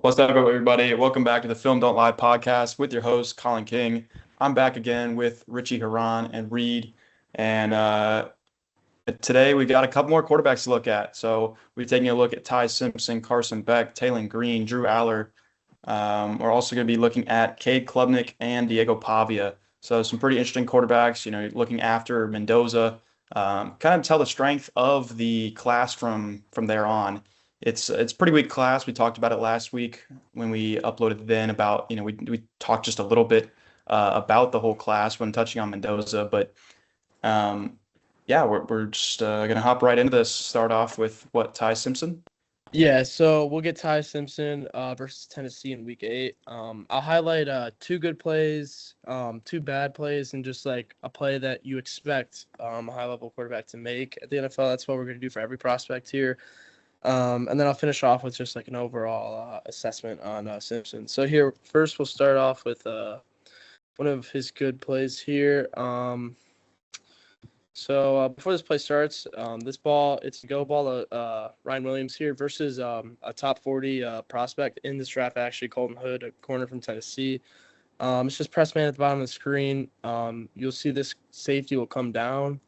What's up, everybody? Welcome back to the Film Don't Lie podcast with your host, Colin King. I'm back again with Richie Haran and Reed. And today we got a couple more quarterbacks to look at. So we're taking a look at Ty Simpson, Carson Beck, Taylen Green, Drew Allar. We're also going to be looking at Cade Klubnik and Diego Pavia. So some pretty interesting quarterbacks, looking after Mendoza, kind of tell the strength of the class from there on. It's pretty weak class. We talked about it last week when we uploaded then about, we talked just a little bit about the whole class when touching on Mendoza, but um, yeah, we're just gonna hop right into this. Start off with what, Ty Simpson? Yeah, so we'll get Ty Simpson versus Tennessee in week 8. I'll highlight two good plays, two bad plays, and just like a play that you expect a high-level quarterback to make at the NFL. That's what we're going to do for every prospect here. And then I'll finish off with just like an overall assessment on Simpson. So here, first we'll start off with one of his good plays here. So before this play starts, this ball, it's a go ball to Ryan Williams here versus a top 40 prospect in this draft, actually, Colton Hood, a corner from Tennessee. It's just press man at the bottom of the screen. You'll see this safety will come down,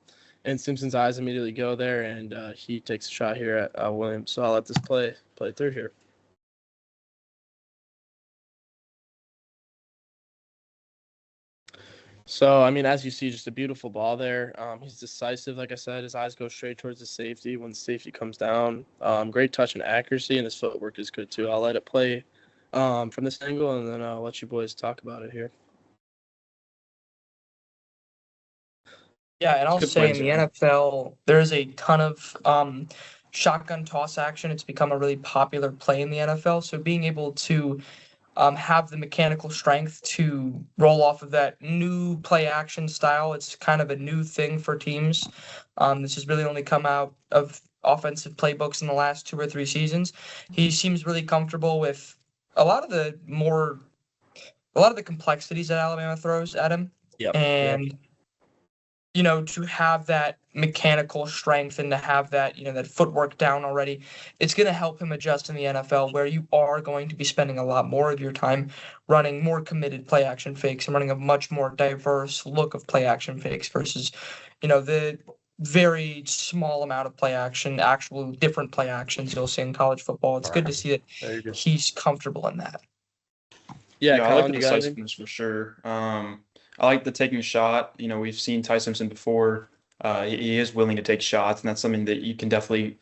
and Simpson's eyes immediately go there, and he takes a shot here at Williams. So I'll let this play through here. So, I mean, as you see, just a beautiful ball there. He's decisive, like I said. His eyes go straight towards the safety when the safety comes down. Great touch and accuracy, and his footwork is good, too. I'll let it play from this angle, and then I'll let you boys talk about it here. Yeah, and I'll say in the NFL, there's a ton of shotgun toss action. It's become a really popular play in the NFL. So being able to have the mechanical strength to roll off of that new play action style. It's kind of a new thing for teams. This has really only come out of offensive playbooks in the last 2 or 3 seasons. He seems really comfortable with a lot of the complexities that Alabama throws at him. Yep. And to have that mechanical strength and to have that, that footwork down already, it's going to help him adjust in the NFL, where you are going to be spending a lot more of your time running more committed play action fakes and running a much more diverse look of play action fakes versus, the very small amount of play action, actual different play actions you'll see in college football. It's good to see that he's comfortable in that. Yeah, I like the decisiveness for sure. I like the taking a shot. We've seen Ty Simpson before. He is willing to take shots, and that's something that you can definitely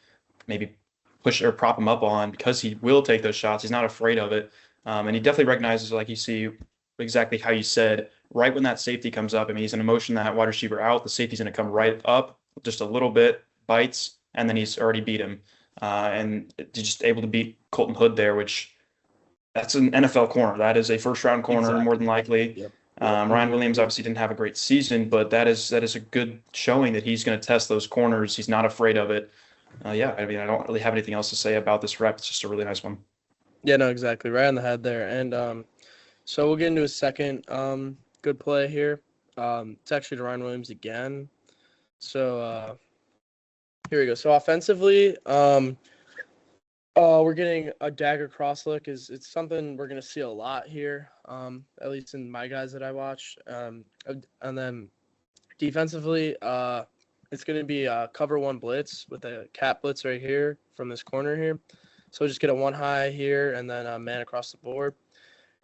maybe push or prop him up on because he will take those shots. He's not afraid of it. And he definitely recognizes, like you see, exactly how you said, right when that safety comes up. I mean, he's in a motion that wide receiver out. The safety's going to come right up just a little bit, bites, and then he's already beat him. And just able to beat Colton Hood there, which that's an NFL corner. That is a first-round corner, more than likely. Yep. Ryan Williams obviously didn't have a great season, but that is a good showing that he's going to test those corners. He's not afraid of it. Yeah, I mean, I don't really have anything else to say about this rep. It's just a really nice one. Yeah, no, exactly. Right on the head there. And so we'll get into a second good play here. It's actually to Ryan Williams again. So here we go. So offensively, we're getting a dagger cross look. It's something we're going to see a lot here, at least in my guys that I watch. And then defensively, it's going to be a cover 1 blitz with a cat blitz right here from this corner here. So just get a 1 high here and then a man across the board.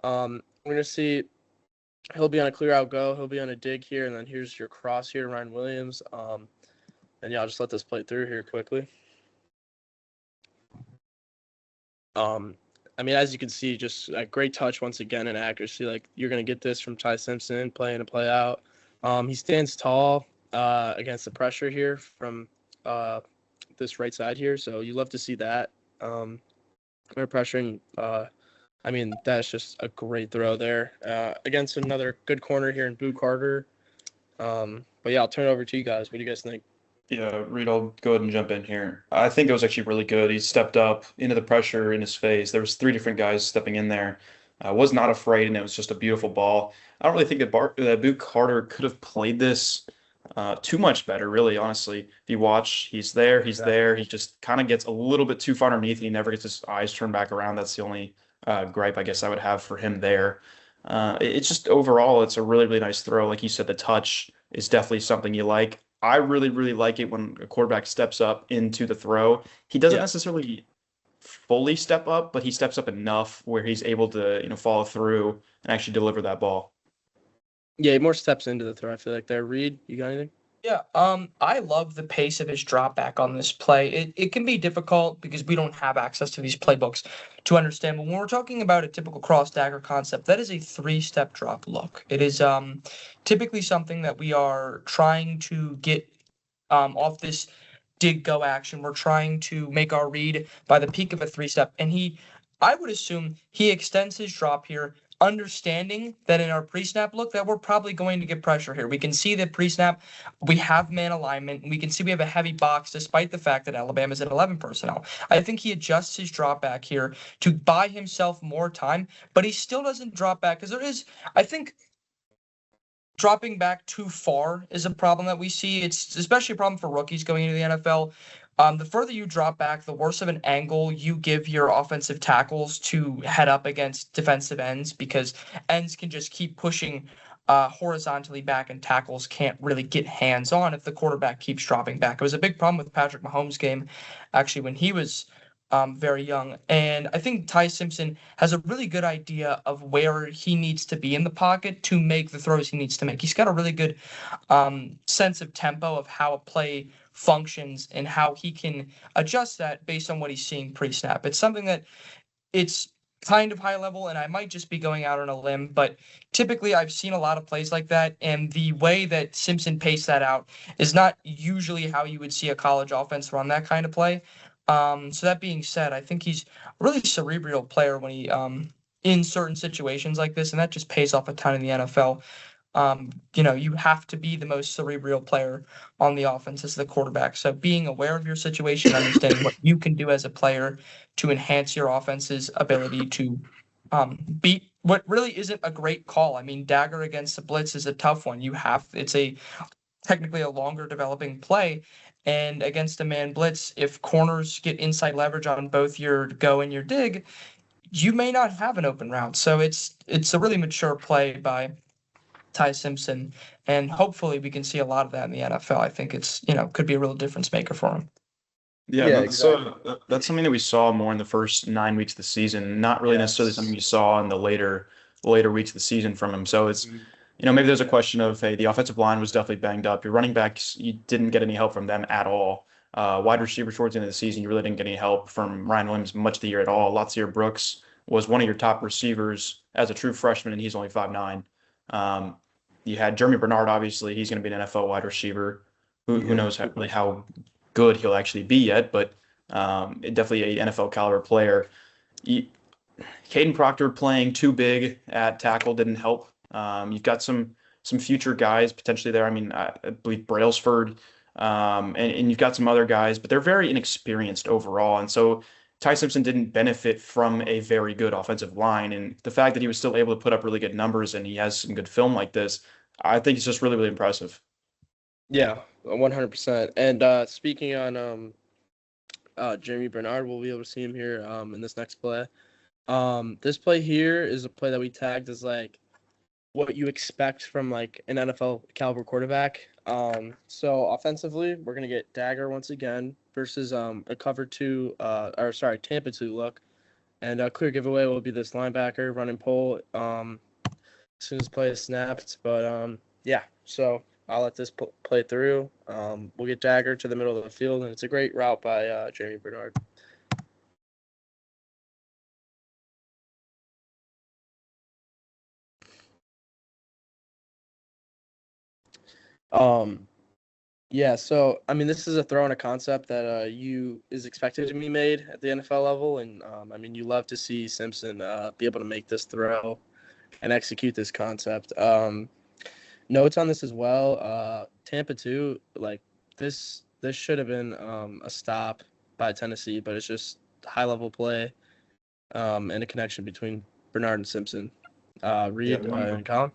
We're going to see he'll be on a clear out go. He'll be on a dig here, and then here's your cross here, Ryan Williams. And yeah, I'll just let this play through here quickly. I mean, as you can see, just a great touch once again and accuracy. Like, you're going to get this from Ty Simpson, play in and play out. He stands tall against the pressure here from this right side here, so you love to see that. We're pressuring. I mean, that's just a great throw there against another good corner here in Boo Carter. But yeah, I'll turn it over to you guys. What do you guys think? Yeah, Reed, I'll go ahead and jump in here. I think it was actually really good. He stepped up into the pressure in his face. There was 3 different guys stepping in there. Was not afraid, and it was just a beautiful ball. I don't really think that Boo Carter could have played this too much better, really, honestly. If you watch, he's there. He just kind of gets a little bit too far underneath, and he never gets his eyes turned back around. That's the only gripe I guess I would have for him there. It's just overall, it's a really, really nice throw. Like you said, the touch is definitely something you like. I really, really like it when a quarterback steps up into the throw. He doesn't Yeah. necessarily fully step up, but he steps up enough where he's able to, follow through and actually deliver that ball. Yeah, more steps into the throw. I feel like there. Reed, you got anything? Yeah, I love the pace of his drop back on this play. It can be difficult because we don't have access to these playbooks to understand. But when we're talking about a typical cross dagger concept, that is a 3-step drop look. It is typically something that we are trying to get off this dig go action. We're trying to make our read by the peak of a 3-step, and I would assume he extends his drop here, understanding that in our pre-snap look that we're probably going to get pressure here. We can see that pre-snap we have man alignment, and we can see we have a heavy box despite the fact that Alabama's at 11 personnel. I think he adjusts his drop back here to buy himself more time, but he still doesn't drop back because there is, I think, dropping back too far is a problem that we see. It's especially a problem for rookies going into the NFL. The further you drop back, the worse of an angle you give your offensive tackles to head up against defensive ends, because ends can just keep pushing horizontally back and tackles can't really get hands on if the quarterback keeps dropping back. It was a big problem with Patrick Mahomes' game, actually, when he was very young. And I think Ty Simpson has a really good idea of where he needs to be in the pocket to make the throws he needs to make. He's got a really good sense of tempo of how a play functions and how he can adjust that based on what he's seeing pre-snap. It's something that it's kind of high level, and I might just be going out on a limb, but typically I've seen a lot of plays like that, and the way that Simpson paced that out is not usually how you would see a college offense run that kind of play. So that being said, I think he's a really cerebral player when he in certain situations like this, and that just pays off a ton in the NFL. You have to be the most cerebral player on the offense as the quarterback. So being aware of your situation, understanding what you can do as a player to enhance your offense's ability to beat what really isn't a great call. I mean, dagger against the blitz is a tough one. It's technically a longer developing play. And against a man blitz, if corners get inside leverage on both your go and your dig, you may not have an open route. So it's a really mature play by Ty Simpson, and hopefully we can see a lot of that in the NFL. I think it's could be a real difference maker for him. Yeah, Yeah, that's something that we saw more in the first 9 weeks of the season, not really necessarily something you saw in the later weeks of the season from him. So it's maybe there's a question of, hey, the offensive line was definitely banged up. Your running backs, you didn't get any help from them at all. Wide receiver towards the end of the season, you really didn't get any help from Ryan Williams much of the year at all. Latsier Brooks was one of your top receivers as a true freshman, and he's only 5'9". You had Jeremy Bernard, obviously. He's going to be an NFL wide receiver. Who knows how good he'll actually be yet, but definitely an NFL caliber player. Caden Proctor playing too big at tackle didn't help. You've got some future guys potentially there. I mean, I believe Brailsford, and you've got some other guys, but they're very inexperienced overall. And so Ty Simpson didn't benefit from a very good offensive line. And the fact that he was still able to put up really good numbers and he has some good film like this, I think it's just really, really impressive. Yeah, 100%. And speaking on Jeremy Bernard, we'll be able to see him here in this next play. This play here is a play that we tagged as like what you expect from like an NFL caliber quarterback. So offensively, we're gonna get dagger once again versus a cover two, Tampa 2 look, and a clear giveaway will be this linebacker running pull as soon as play is snapped. But yeah, so I'll let this play through. We'll get dagger to the middle of the field, and it's a great route by Jeremy Bernard. Yeah, so I mean, this is a throw in a concept that is expected to be made at the NFL level, and I mean, you love to see Simpson be able to make this throw and execute this concept. Notes on this as well. Tampa 2, like this should have been a stop by Tennessee, but it's just high level play and a connection between Bernard and Simpson. Reed and Colin.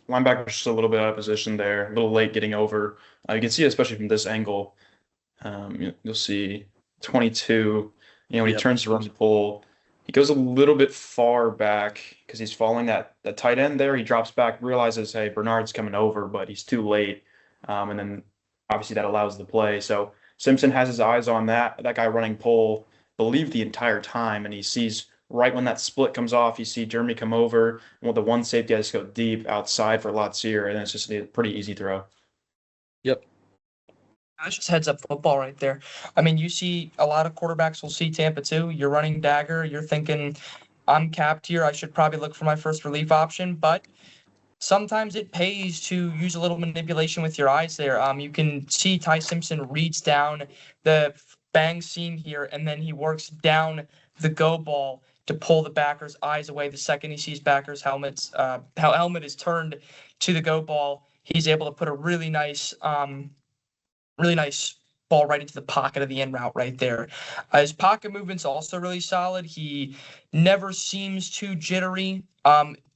Linebacker's just a little bit out of position there, a little late getting over. You can see, especially from this angle, you'll see 22. When he turns to run the pull, He goes a little bit far back because he's following that tight end there. He drops back, realizes, hey, Bernard's coming over, but he's too late. And then obviously that allows the play. So Simpson has his eyes on that guy running pole, believe the entire time, and he sees right when that split comes off, you see Jeremy come over, and with the one safety, I just go deep outside for Latsier, and it's just a pretty easy throw. Yep. That's just heads up football right there. I mean, you see a lot of quarterbacks will see Tampa too. You're running dagger. You're thinking, I'm capped here. I should probably look for my first relief option. But sometimes it pays to use a little manipulation with your eyes there. You can see Ty Simpson reads down the bang seam here, and then he works down the go ball to pull the backer's eyes away. The second he sees backer's helmet is turned to the go ball, he's able to put a really nice ball right into the pocket of the in route right there. His pocket movement's also really solid. He never seems too jittery.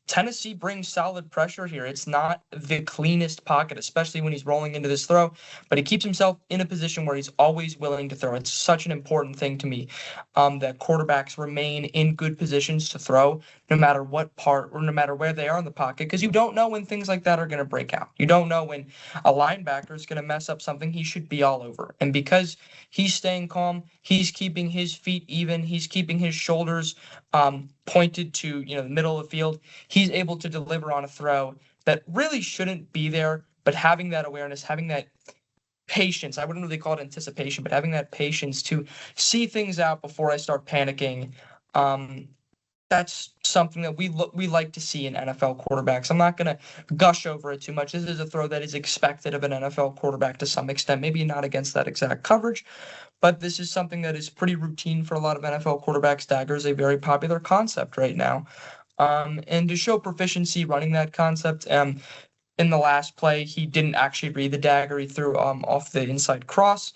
Tennessee brings solid pressure here. It's not the cleanest pocket, especially when he's rolling into this throw, but he keeps himself in a position where he's always willing to throw. It's such an important thing to me, that quarterbacks remain in good positions to throw no matter what part or no matter where they are in the pocket, because you don't know when things like that are going to break out. You don't know when a linebacker is going to mess up something he should be all over. And because he's staying calm, he's keeping his feet even, he's keeping his shoulders pointed to the middle of the field, he's able to deliver on a throw that really shouldn't be there, but having that awareness, having that patience, I wouldn't really call it anticipation, but having that patience to see things out before I start panicking, that's something that we like to see in NFL quarterbacks. I'm not going to gush over it too much. This is a throw that is expected of an NFL quarterback to some extent, maybe not against that exact coverage, but this is something that is pretty routine for a lot of NFL quarterbacks. Dagger is a very popular concept right now. And to show proficiency running that concept, in the last play, he didn't actually read the dagger. He threw off the inside cross.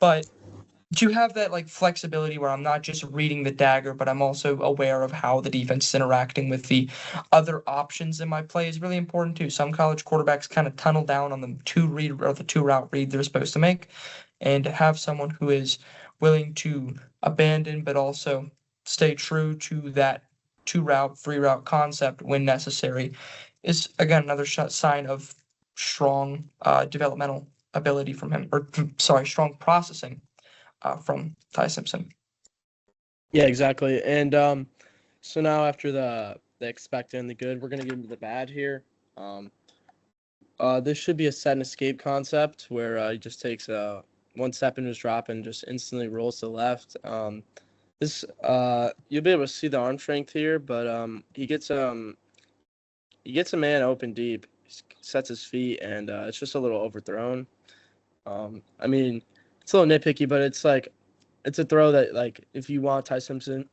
But to have that flexibility where I'm not just reading the dagger, but I'm also aware of how the defense is interacting with the other options in my play is really important too. Some college quarterbacks kind of tunnel down on the two route read they're supposed to make, and to have someone who is willing to abandon but also stay true to that 2 route, 3 route concept when necessary is again another sign of strong developmental ability from him, or strong processing from Ty Simpson. Yeah, exactly. And so now after the expected and the good, we're gonna get into the bad here. This should be a set and escape concept where he just takes one step in his drop and just instantly rolls to the left. This you'll be able to see the arm strength here, but he gets a man open deep, sets his feet, and it's just a little overthrown. I mean, it's a little nitpicky, but it's a throw that if you want Ty Simpson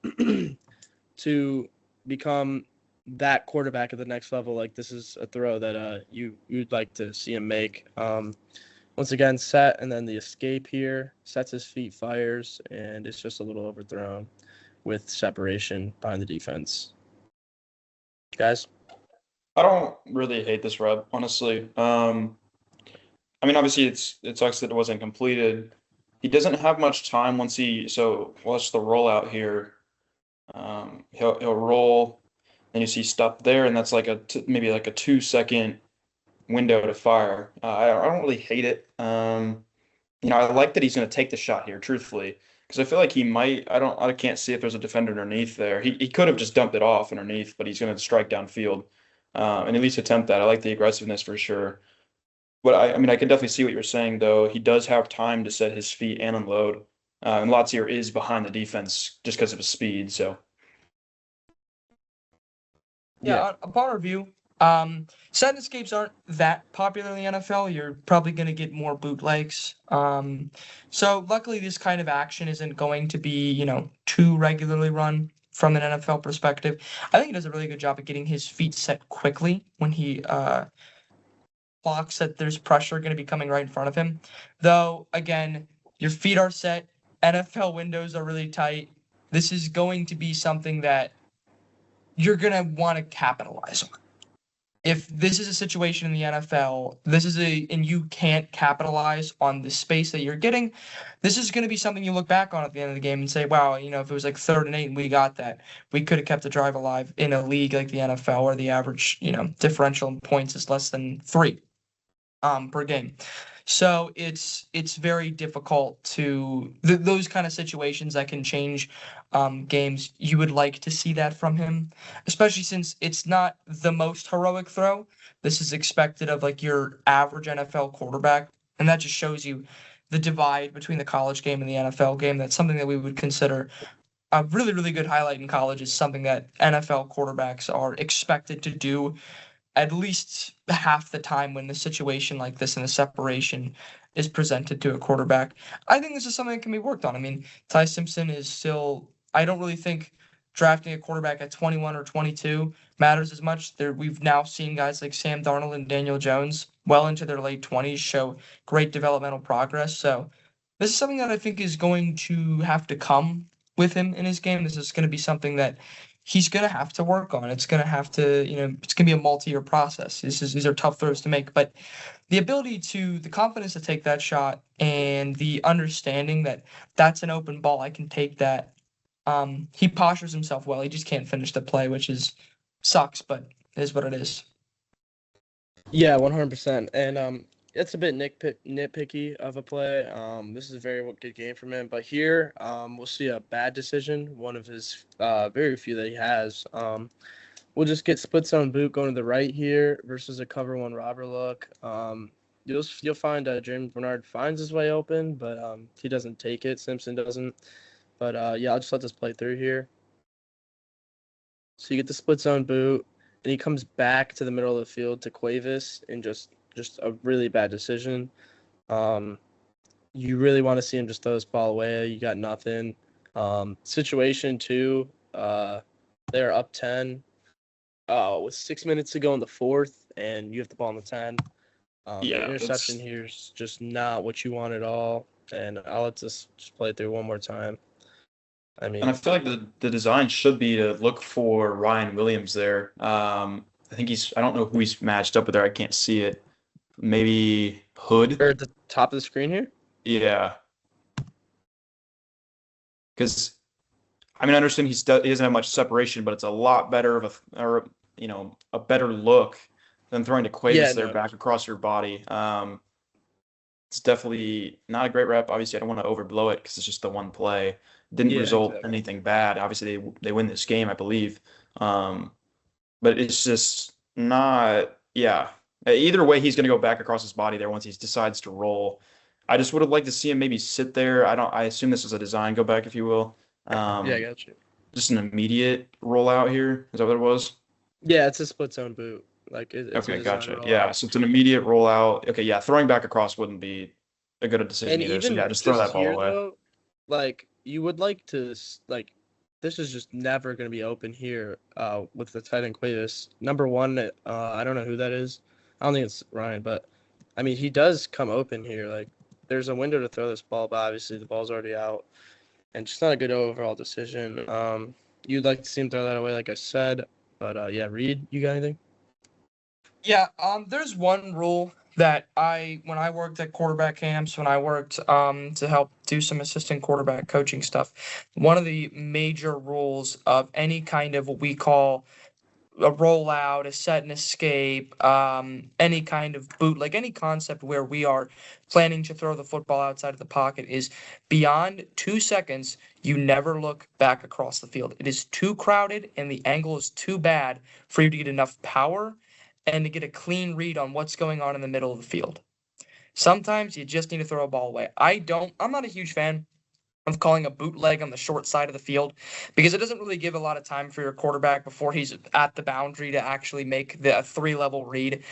to become that quarterback at the next level, this is a throw that you'd like to see him make. Once again, set, and then the escape here, sets his feet, fires, and it's just a little overthrown with separation behind the defense. Guys? I don't really hate this rep, honestly. I mean, obviously it sucks that it wasn't completed. He doesn't have much time watch the rollout here. He'll roll, and you see stuff there, and that's maybe a 2-second window to fire. I don't really hate it. I like that he's going to take the shot here, truthfully, because I feel like he might. I can't see if there's a defender underneath there. He could have just dumped it off underneath, but he's going to strike downfield, and at least attempt that. I like the aggressiveness for sure. But I mean, I can definitely see what you're saying, though. He does have time to set his feet and unload, and Latsier is behind the defense just because of his speed. So yeah. Upon review, set and escapes aren't that popular in the NFL. You're probably going to get more bootlegs. So luckily, this kind of action isn't going to be, too regularly run from an NFL perspective. I think he does a really good job of getting his feet set quickly when he clocks that there's pressure going to be coming right in front of him. Though, again, your feet are set. NFL windows are really tight. This is going to be something that you're going to want to capitalize on. if this is a situation in the NFL, and you can't capitalize on the space that you're getting, this is going to be something you look back on at the end of the game and say, wow, if it was like 3rd and 8 and we got that, we could have kept the drive alive in a league like the NFL where the average, differential in points is less than 3 per game. So it's very difficult to those kind of situations that can change games. You would like to see that from him, especially since it's not the most heroic throw. This is expected of like your average NFL quarterback, and that just shows you the divide between the college game and the NFL game. That's something that we would consider a really, really good highlight in college, is something that NFL quarterbacks are expected to do at least half the time when the situation like this and the separation is presented to a quarterback. I think this is something that can be worked on. I mean, Ty Simpson is still, I don't really think drafting a quarterback at 21 or 22 matters as much. We've now seen guys like Sam Darnold and Daniel Jones well into their late 20s show great developmental progress. So this is something that I think is going to have to come with him in his game. This is going to be something that he's going to have to work on. It's going to have to, it's going to be a multi-year process. These are tough throws to make, but the the confidence to take that shot and the understanding that that's an open ball, I can take that. He postures himself well. He just can't finish the play, which sucks, but it is what it is. Yeah, 100%. And it's a bit nitpicky of a play. This is a very good game from him, but here we'll see a bad decision, one of his very few that he has. We'll just get split zone boot going to the right here versus a cover 1 robber look. You'll find James Bernard finds his way open, but he doesn't take it. Simpson doesn't. But yeah, I'll just let this play through here. So you get the split zone boot, and he comes back to the middle of the field to Cuevas, and just a really bad decision. You really want to see him just throw this ball away. You got nothing. Situation 2, they're up 10 with 6 minutes to go in the 4th, and you have the ball on the 10. The interception here is just not what you want at all. And I'll let this just play it through one more time. And I feel like the design should be to look for Ryan Williams there. I think I don't know who he's matched up with there. I can't see it. Maybe Hood. Or at the top of the screen here? Yeah. Because, I understand he doesn't have much separation, but it's a lot better a better look than throwing to Cuevas back across your body. It's definitely not a great rep. Obviously, I don't want to overblow it because it's just the one play. Didn't result in anything bad. Obviously, they win this game, I believe. But it's just not, Either way, he's going to go back across his body there once he decides to roll. I just would have liked to see him maybe sit there. I assume this is a design go back, if you will. I got you. Just an immediate rollout here. Is that what it was? Yeah, it's a split zone boot. Okay, gotcha. Yeah, so it's an immediate rollout. Okay, yeah, throwing back across wouldn't be a good decision either. So yeah, just throw that ball away. Though, you would like to this is just never going to be open here with the tight end Cuevas. Number 1, I don't know who that is. I don't think it's Ryan, but he does come open here. There's a window to throw this ball, but obviously the ball's already out, and just not a good overall decision. You'd like to see him throw that away, like I said, but Reed, you got anything? Yeah, there's one rule that when I worked at quarterback camps, when I worked to help do some assistant quarterback coaching stuff, one of the major rules of any kind of what we call a rollout, a set and escape, any kind of bootleg, any concept where we are planning to throw the football outside of the pocket is beyond 2 seconds, you never look back across the field. It is too crowded and the angle is too bad for you to get enough power and to get a clean read on what's going on in the middle of the field. Sometimes you just need to throw a ball away. I'm not a huge fan of calling a bootleg on the short side of the field because it doesn't really give a lot of time for your quarterback before he's at the boundary to actually make the 3-level read.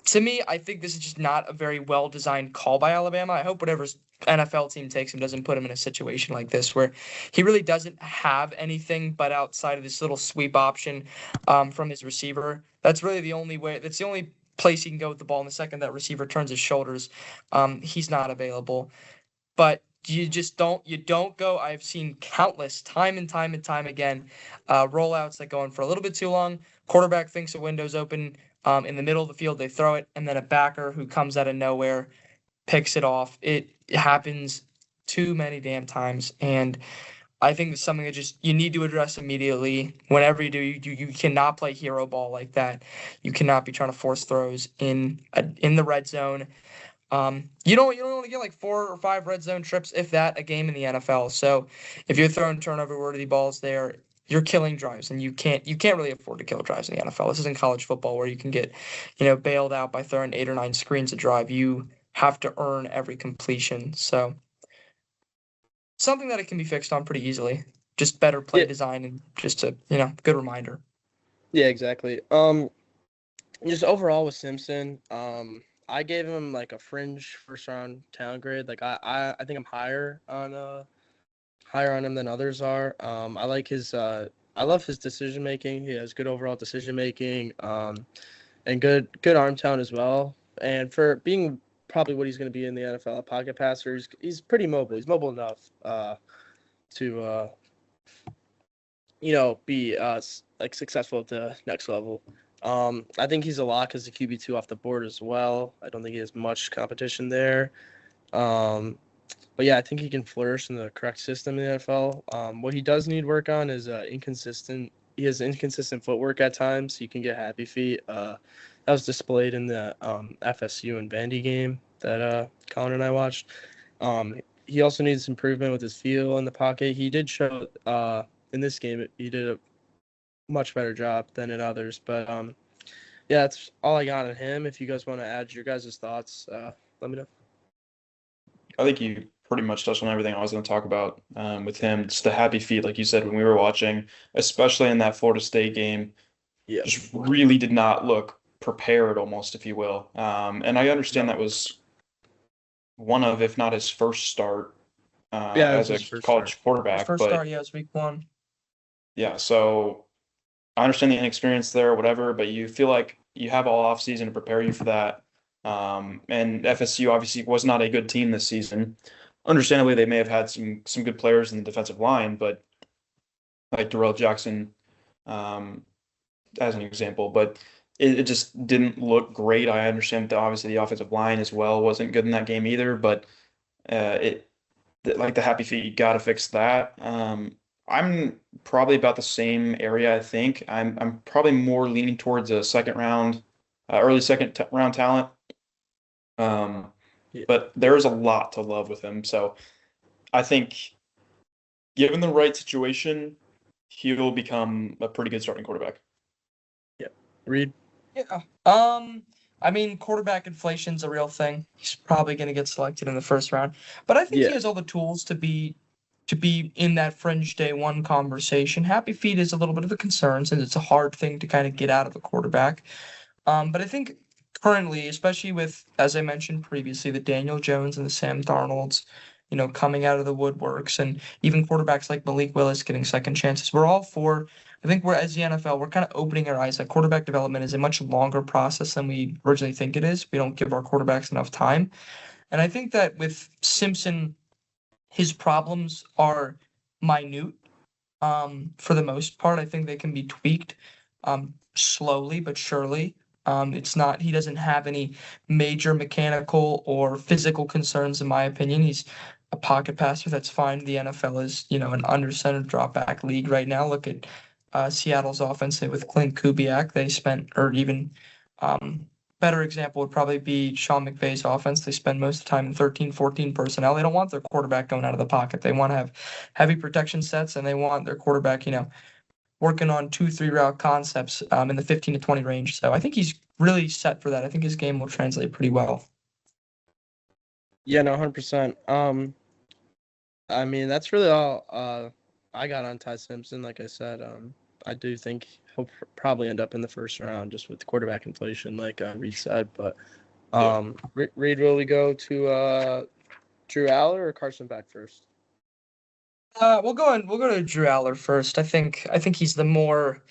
To me, I think this is just not a very well-designed call by Alabama. I hope whatever NFL team takes him doesn't put him in a situation like this where he really doesn't have anything but outside of this little sweep option from his receiver. That's really the only way. That's the only place he can go with the ball. In the second that receiver turns his shoulders, he's not available. But you don't go. I've seen countless time and time again rollouts that go on for a little bit too long. Quarterback thinks a window's open. in the middle of the field, they throw it, and then a backer who comes out of nowhere picks it off. It happens too many damn times, and I think it's something that just you need to address immediately. Whenever you do, you cannot play hero ball like that. You cannot be trying to force throws in the red zone. You don't only get like 4 or 5 red zone trips, if that, a game in the NFL. So if you're throwing turnover worthy balls there, you're killing drives, and you can't really afford to kill drives in the NFL. This isn't college football where you can get, bailed out by throwing 8 or 9 screens a drive. You have to earn every completion. So something that it can be fixed on pretty easily. Just better play design and just a good reminder. Yeah, exactly. Just overall with Simpson, I gave him like a fringe first round talent grade. Like I think I'm higher on him than others are. I like his I love his decision making. He has good overall decision making, and good arm talent as well. And for being probably what he's going to be in the NFL, a pocket passer, he's pretty mobile. He's mobile enough to be like successful at the next level. I think he's a lock as a QB2 off the board as well. I don't think he has much competition there. But yeah, I think he can flourish in the correct system in the NFL. What he does need work on is inconsistent. He has inconsistent footwork at times. He can get happy feet. That was displayed in the FSU and Vandy game that Colin and I watched. He also needs improvement with his feel in the pocket. He did show in this game he did a much better job than in others. But yeah, that's all I got on him. If you guys want to add your guys' thoughts, let me know. I think you pretty much touched on everything I was going to talk about with him. Just the happy feet, like you said, when we were watching, especially in that Florida State game, just really did not look prepared almost, if you will. And I understand that was one of, if not his first start as a college quarterback. His first start, it was week 1. Yeah, so I understand the inexperience there, whatever, but you feel like you have all off season to prepare you for that. And FSU obviously was not a good team this season. Understandably, they may have had some good players in the defensive line, but like Darrell Jackson, as an example, but it just didn't look great. I understand that obviously the offensive line as well wasn't good in that game either, but like the happy feet, you got to fix that. I'm probably about the same area. I think I'm probably more leaning towards a early second round talent. But there's a lot to love with him. So I think given the right situation, he will become a pretty good starting quarterback. Yeah. Reed? Yeah. I mean, quarterback inflation's a real thing. He's probably going to get selected in the first round. But I think he has all the tools to be in that fringe day 1 conversation. Happy feet is a little bit of a concern since it's a hard thing to kind of get out of a quarterback. But I think currently, especially with, as I mentioned previously, the Daniel Jones and the Sam Darnolds, coming out of the woodworks, and even quarterbacks like Malik Willis getting second chances. I think as the NFL, we're kind of opening our eyes that quarterback development is a much longer process than we originally think it is. We don't give our quarterbacks enough time. And I think that with Simpson, his problems are minute for the most part. I think they can be tweaked slowly but surely. He doesn't have any major mechanical or physical concerns, in my opinion. He's a pocket passer. That's fine. The NFL is, an under-center drop-back league right now. Look at Seattle's offense with Clint Kubiak. They spent, or even better example would probably be Sean McVay's offense. They spend most of the time in 13, 14 personnel. They don't want their quarterback going out of the pocket. They want to have heavy protection sets, and they want their quarterback, working on 2-3 route concepts in the 15 to 20 range. So I think he's really set for that. I think his game will translate pretty well. Yeah, no, 100%. I mean, that's really all I got on Ty Simpson. Like I said, I do think he'll probably end up in the first round just with quarterback inflation, like Reed said. But Reed, will we go to Drew Allar or Carson Beck first? We'll go to Drew Allar first. I think he's the more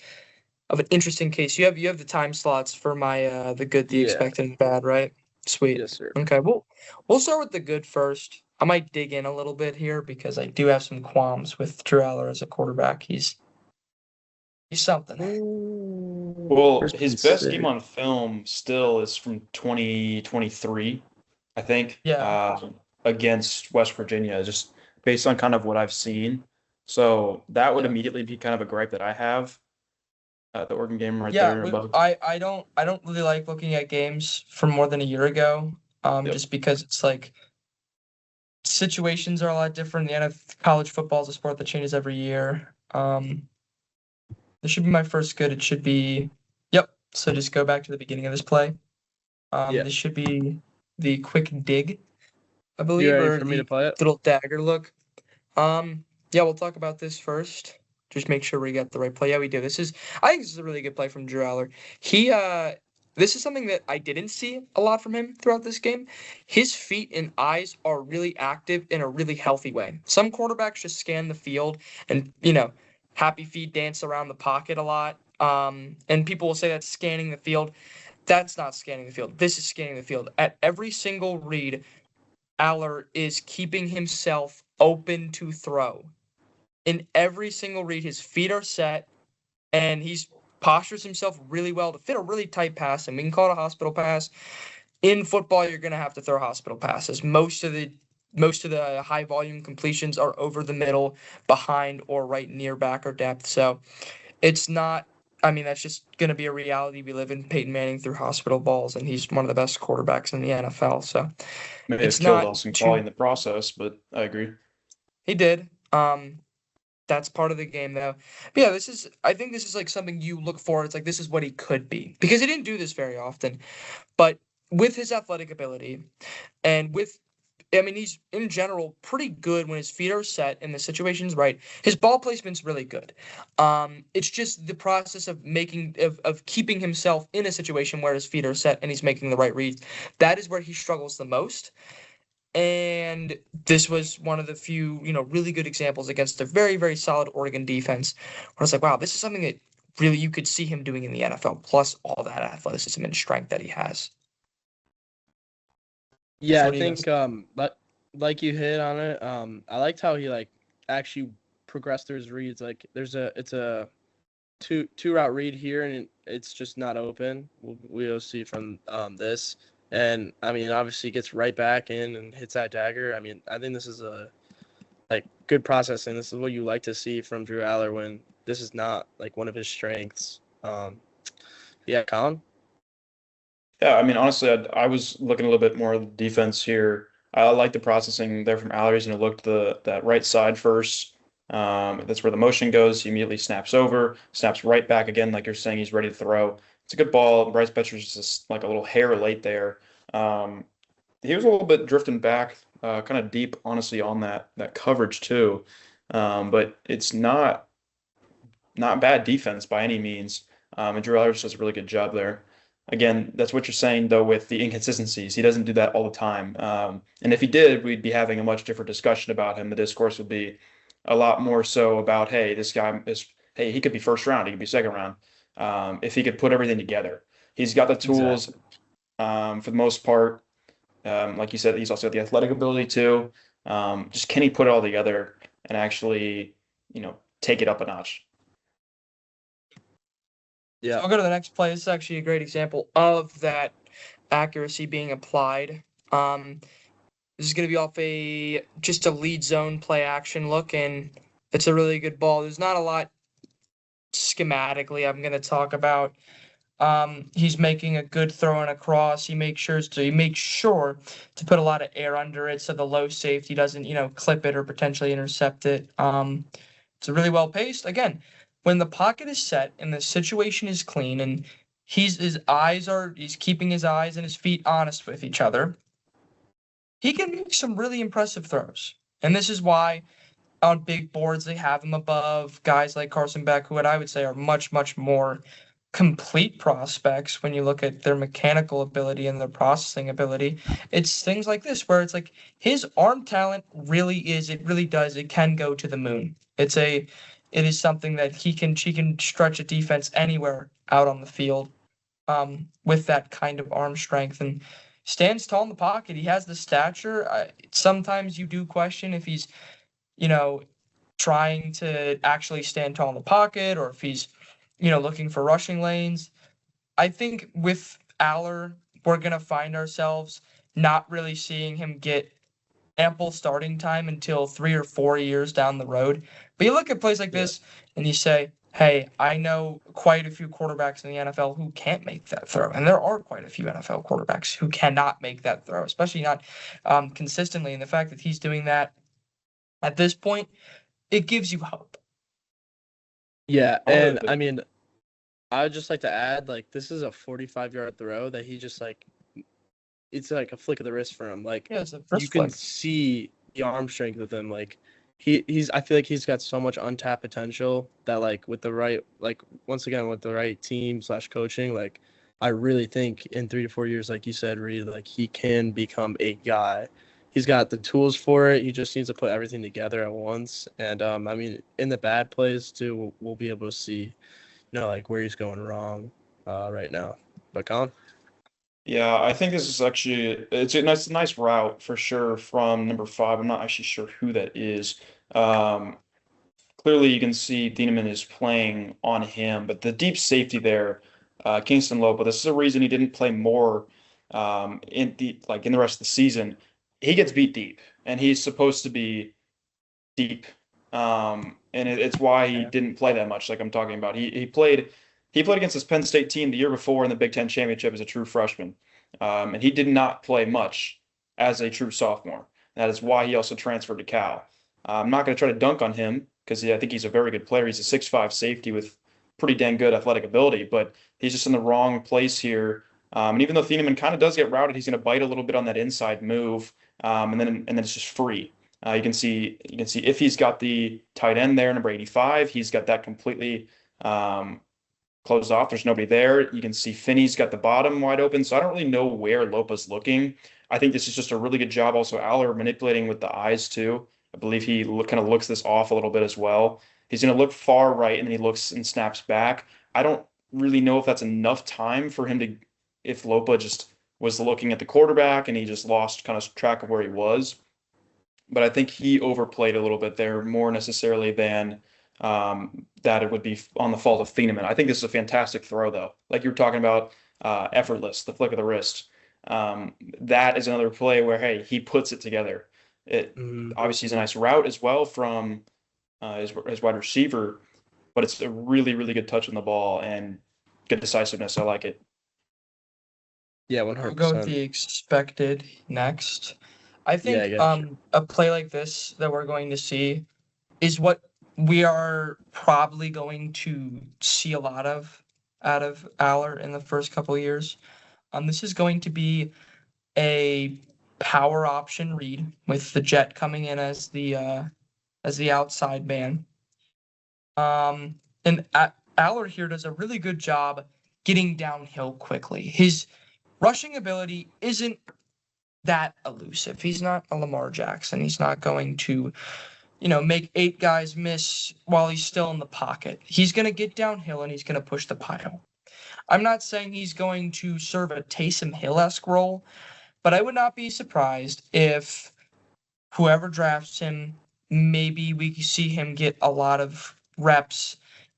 of an interesting case. You have the time slots for my the good, the expected, and bad, right? Sweet. Yes, sir. Okay, we'll start with the good first. I might dig in a little bit here because I do have some qualms with Drew Allar as a quarterback. He's something. Well, First his best game consider. on film still is from 2023, I think, Yeah. against West Virginia, just based on kind of what I've seen. So that would Yeah. immediately be kind of a gripe that I have. The Oregon game right Yeah, there above. I don't really like looking at games from more than a year ago, Yep. just because it's like situations are a lot different. The NFL, college football is a sport that changes every year. This should be my first good. It should be, yep. So just go back to the beginning of this play. Yeah. This should be the quick dig, I You believe, ready or for me to the play it? little dagger look. Yeah, we'll talk about this first. Just make sure we got the right play. Yeah, we do. I think this is a really good play from Drew Allar. This is something that I didn't see a lot from him throughout this game. His feet and eyes are really active in a really healthy way. Some quarterbacks just scan the field and, happy feet dance around the pocket a lot. And people will say that's scanning the field. That's not scanning the field. This is scanning the field. At every single read, Aller is keeping himself open to throw. In every single read, his feet are set and he's postures himself really well to fit a really tight pass. And we can call it a hospital pass. In football, you're going to have to throw hospital passes. Most of the high volume completions are over the middle, behind, or right near back or depth. So it's not. I mean, that's just going to be a reality we live in. Peyton Manning threw hospital balls, and he's one of the best quarterbacks in the NFL. So May have it's killed not Austin Collie too. in the process, but I agree. He did. That's part of the game, though. But yeah, I think this is like something you look for. It's like this is what he could be because he didn't do this very often. But with his athletic ability and I mean, he's in general pretty good when his feet are set and the situation's right. His ball placement's really good. It's just the process of of keeping himself in a situation where his feet are set and he's making the right reads. That is where he struggles the most. And this was one of the few, really good examples against a very, very solid Oregon defense. Where I was like, wow, this is something that really you could see him doing in the NFL, plus all that athleticism and strength that he has. Yeah, So I what do you guys? think like you hit on it. I liked how he like actually progressed through his reads. Like it's a two route read here and it's just not open. We'll see from this. And I mean, obviously gets right back in and hits that dagger. I mean, I think this is a like good processing. This is what you like to see from Drew Aller when this is not like one of his strengths. Yeah, Colin. Yeah, I mean, honestly, I was looking a little bit more at the defense here. I like the processing there from Aller's, looked that right side first. That's where the motion goes. He immediately snaps over, snaps right back again, like you're saying, he's ready to throw. It's a good ball. Bryce Betcher's just like a little hair late there. Um, he was a little bit drifting back, kind of deep, honestly, on that coverage too. But it's not bad defense by any means. And Drew Allar does a really good job there. Again, that's what you're saying though with the inconsistencies. He doesn't do that all the time. And if he did, we'd be having a much different discussion about him. The discourse would be a lot more so about, hey, this guy is, hey, he could be first round, he could be second round. If he could put everything together, he's got the tools Exactly. for the most part. Like you said, he's also got the athletic ability too. Just can he put it all together and actually, take it up a notch? So Yeah. I'll go to the next play. This is actually a great example of that accuracy being applied. Um, this is going to be off just a lead zone play action look, and it's a really good ball. There's not a lot schematically I'm going to talk about. He's making a good throw and across. He makes sure to put a lot of air under it so the low safety doesn't, clip it or potentially intercept it. It's really well paced. Again, when the pocket is set and the situation is clean and he's keeping his eyes and his feet honest with each other, he can make some really impressive throws. And this is why on big boards they have him above guys like Carson Beck, who what I would say are much, much more complete prospects when you look at their mechanical ability and their processing ability. It's things like this where it's like his arm talent it can go to the moon. It is something that she can stretch a defense anywhere out on the field with that kind of arm strength and stands tall in the pocket. He has the stature. Sometimes you do question if he's, you know, trying to actually stand tall in the pocket or if he's looking for rushing lanes. I think with Allar, we're going to find ourselves not really seeing him get ample starting time until 3 or 4 years down the road. But you look at plays like this and you say, hey, I know quite a few quarterbacks in the NFL who can't make that throw. And there are quite a few NFL quarterbacks who cannot make that throw, especially not consistently. And the fact that he's doing that at this point, it gives you hope. Yeah, and I mean, I would just like to add, like, this is a 45-yard throw that he just, like, it's like a flick of the wrist for him. Like, Yeah, it's a you can see the arm strength with him. Like, he's I feel like he's got so much untapped potential that, like, with the right, like, once again, with the right team / coaching, like, I really think in 3 to 4 years, like you said, Reed, like, he can become a guy. He's got the tools for it. He just needs to put everything together at once. And, I mean, in the bad plays, too, we'll be able to see, like, where he's going wrong right now. But, Colin? Yeah, I think this is actually it's a nice route for sure from number 5. I'm not actually sure who that is. Clearly you can see Thieneman is playing on him, but the deep safety there, Kingston Lopa, this is a reason he didn't play more in the rest of the season. He gets beat deep, and he's supposed to be deep. And it's why he didn't play that much, like I'm talking about. He played against this Penn State team the year before in the Big Ten championship as a true freshman, and he did not play much as a true sophomore. That is why he also transferred to Cal. I'm not going to try to dunk on him because I think he's a very good player. He's a 6'5" safety with pretty dang good athletic ability, but he's just in the wrong place here. And even though Thieneman kind of does get routed, he's going to bite a little bit on that inside move, and then it's just free. You can see if he's got the tight end there, number 85, he's got that completely closed off. There's nobody there. You can see Finney's got the bottom wide open. So I don't really know where Lopa's looking. I think this is just a really good job. Also, Allar manipulating with the eyes too. I believe he kind of looks this off a little bit as well. He's going to look far right, and then he looks and snaps back. I don't really know if that's enough time for him to, if Lopa just was looking at the quarterback and he just lost kind of track of where he was. But I think he overplayed a little bit there more necessarily than that it would be on the fault of Thieneman. I think this is a fantastic throw, though. Like you were talking about, effortless, the flick of the wrist. That is another play where, hey, he puts it together. It obviously is a nice route as well from his wide receiver, but it's a really, really good touch on the ball and good decisiveness. I like it. Yeah, 100%. I'll go with the expected next. I think a play like this that we're going to see is what we are probably going to see a lot of out of Allar in the first couple of years. This is going to be a power option read with the jet coming in as the outside man. And Allar here does a really good job getting downhill quickly. His rushing ability isn't that elusive. He's not a Lamar Jackson. He's not going to, make 8 guys miss while he's still in the pocket. He's going to get downhill and he's going to push the pile. I'm not saying he's going to serve a Taysom Hill-esque role, but I would not be surprised if whoever drafts him, maybe we see him get a lot of reps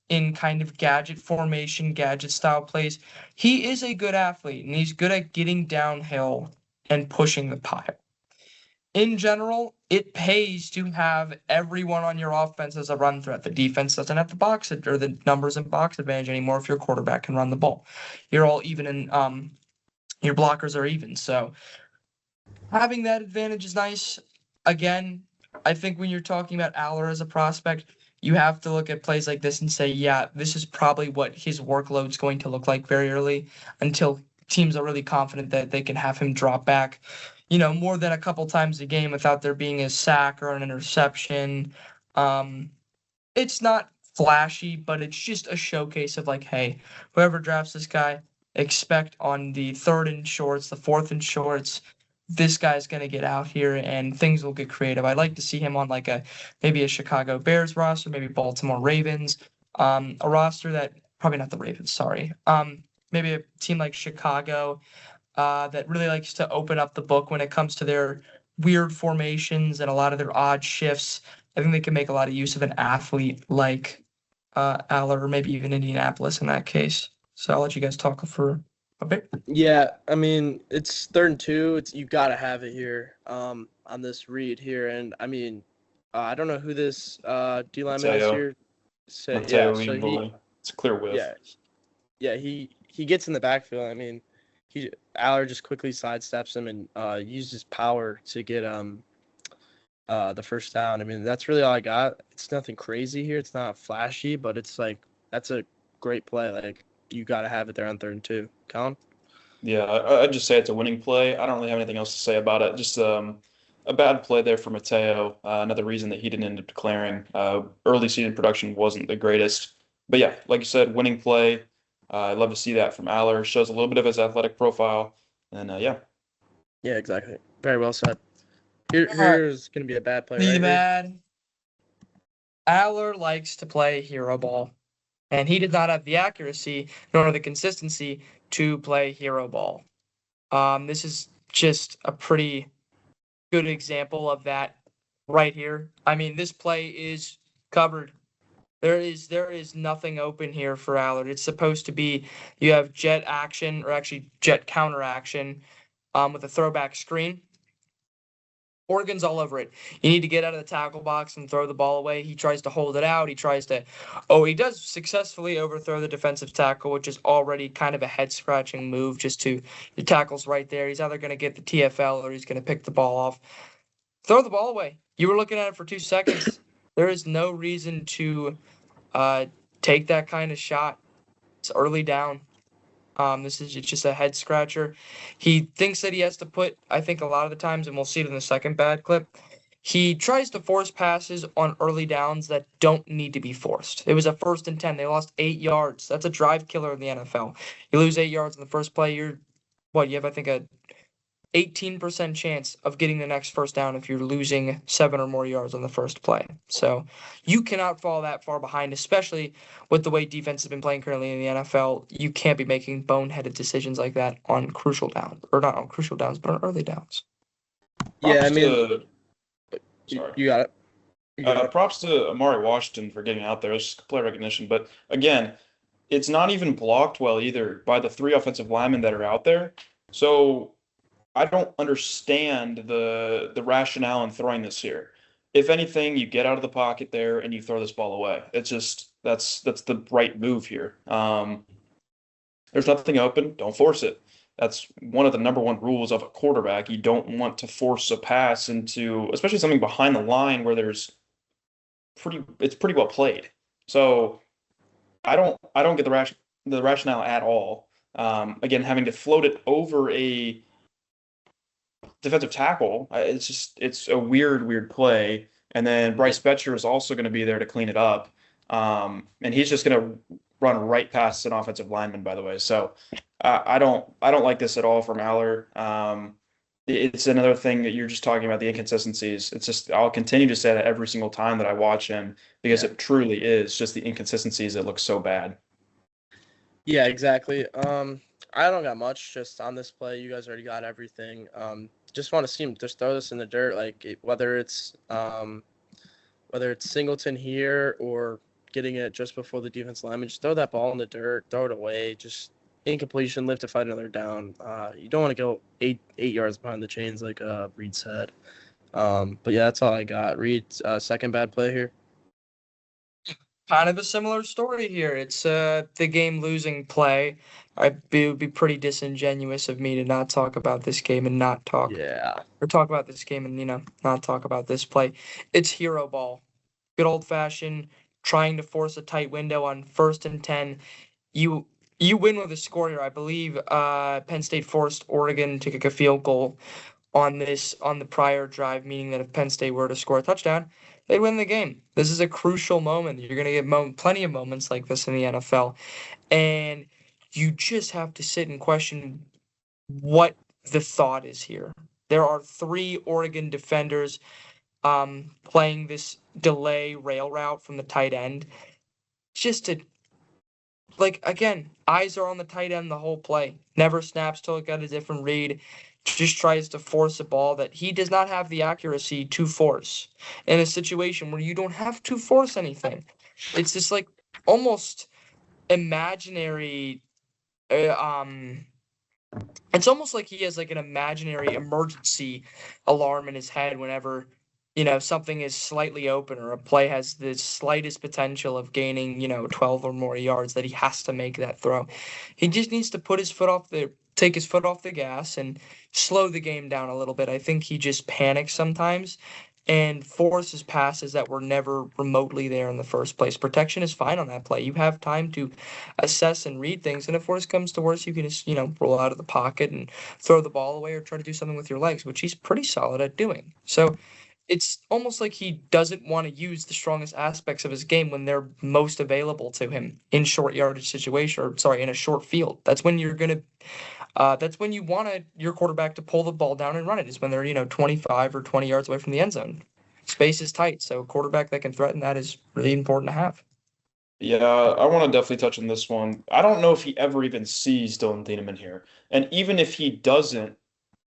in kind of gadget formation, gadget style plays. He is a good athlete and he's good at getting downhill and pushing the pile. In general, it pays to have everyone on your offense as a run threat. The defense doesn't have the box or the numbers and box advantage anymore if your quarterback can run the ball. You're all even and your blockers are even. So having that advantage is nice. Again, I think when you're talking about Allar as a prospect, you have to look at plays like this and say, yeah, this is probably what his workload's going to look like very early until teams are really confident that they can have him drop back, more than a couple times a game without there being a sack or an interception. It's not flashy, but it's just a showcase of like, hey, whoever drafts this guy, expect on the 3rd and shorts, the 4th and shorts, this guy's going to get out here and things will get creative. I'd like to see him on like maybe a Chicago Bears roster, maybe Baltimore Ravens, a roster that probably not the Ravens, sorry. Maybe a team like Chicago that really likes to open up the book when it comes to their weird formations and a lot of their odd shifts. I think they can make a lot of use of an athlete like Allar, or maybe even Indianapolis in that case. So I'll let you guys talk for a bit. Yeah, I mean, it's 3rd and 2. You got to have it here on this read here. And, I mean, I don't know who this D lineman is Mateo. here. Mateo So it's a clear whiff. Yeah, he gets in the backfield. I mean, Allar just quickly sidesteps him and used his power to get the first down. I mean, that's really all I got. It's nothing crazy here. It's not flashy, but it's like that's a great play. Like you got to have it there on 3rd and 2. Colin? Yeah, I'd just say it's a winning play. I don't really have anything else to say about it. Just a bad play there for Mateo. Another reason that he didn't end up declaring. Early season production wasn't the greatest. But yeah, like you said, winning play. I'd love to see that from Allar. Shows a little bit of his athletic profile. And yeah. Yeah, exactly. Very well said. Here's going to be a bad play, right? Bad. Allar likes to play hero ball, and he did not have the accuracy nor the consistency to play hero ball. This is just a pretty good example of that right here. I mean, this play is covered. There is nothing open here for Allard. It's supposed to be you have jet action, or actually jet counter action, with a throwback screen. Oregon's all over it. You need to get out of the tackle box and throw the ball away. He tries to hold it out. He does successfully overthrow the defensive tackle, which is already kind of a head-scratching move. Your tackle's right there. He's either going to get the TFL or he's going to pick the ball off. Throw the ball away. You were looking at it for 2 seconds. There is no reason to take that kind of shot. It's early down. This is just a head scratcher. He thinks that he has to put, I think a lot of the times, and we'll see it in the second bad clip, he tries to force passes on early downs that don't need to be forced. It was a 1st and 10. They lost 8 yards. That's a drive killer in the NFL. You lose 8 yards in the first play, you have, I think, a 18% chance of getting the next first down if you're losing 7 or more yards on the first play. So you cannot fall that far behind, especially with the way defense has been playing currently in the NFL. You can't be making boneheaded decisions like that on crucial downs, or not on crucial downs, but on early downs. Yeah, I mean, sorry. You got it. Props to Amari Washington for getting out there. It's just play recognition. But again, it's not even blocked well either by the 3 offensive linemen that are out there. So I don't understand the rationale in throwing this here. If anything, you get out of the pocket there and you throw this ball away. It's just that's the right move here. There's nothing open. Don't force it. That's one of the number 1 rules of a quarterback. You don't want to force a pass into, especially something behind the line where it's pretty well played. So I don't get the rationale at all. Again, having to float it over a defensive tackle, it's a weird play. And then Bryce Betcher is also going to be there to clean it up. And he's just going to run right past an offensive lineman, by the way. So I don't like this at all from Allar. It's another thing that you're just talking about, the inconsistencies. It's just, I'll continue to say that every single time that I watch him, because it truly is just the inconsistencies that look so bad. Yeah, exactly. I don't got much just on this play. You guys already got everything. Just want to see him just throw this in the dirt, like whether it's Singleton here or getting it just before the defense lineman. Just throw that ball in the dirt, throw it away. Just incompletion, live to fight another down. You don't want to go eight yards behind the chains like Reed said. But yeah, that's all I got. Reed, second bad play here. Kind of a similar story here. It's the game-losing play. It would be pretty disingenuous of me to not talk about this game and not talk. Yeah. Or talk about this game and, not talk about this play. It's hero ball. Good old-fashioned, trying to force a tight window on 1st and 10. You win with a score here. I believe Penn State forced Oregon to kick a field goal on the prior drive, meaning that if Penn State were to score a touchdown, they'd win the game. This is a crucial moment. You're going to get plenty of moments like this in the NFL. And you just have to sit and question what the thought is here. There are 3 Oregon defenders playing this delay rail route from the tight end. Just to, again, eyes are on the tight end the whole play. Never snaps till it got a different read. Just tries to force a ball that he does not have the accuracy to force in a situation where you don't have to force anything. It's just almost imaginary. It's almost like he has like an imaginary emergency alarm in his head whenever, something is slightly open or a play has the slightest potential of gaining, 12 or more yards that he has to make that throw. He just needs to take his foot off the gas and slow the game down a little bit. I think he just panics sometimes and forces passes that were never remotely there in the first place. Protection is fine on that play. You have time to assess and read things, and if worse comes to worse, you can just, roll out of the pocket and throw the ball away or try to do something with your legs, which he's pretty solid at doing. So it's almost like he doesn't want to use the strongest aspects of his game when they're most available to him in short yardage situation, or sorry, in a short field. That's when that's when you want your quarterback to pull the ball down and run it, is when they're, 25 or 20 yards away from the end zone. Space is tight, so a quarterback that can threaten that is really important to have. Yeah, I want to definitely touch on this one. I don't know if he ever even sees Dylan Thieneman here. And even if he doesn't,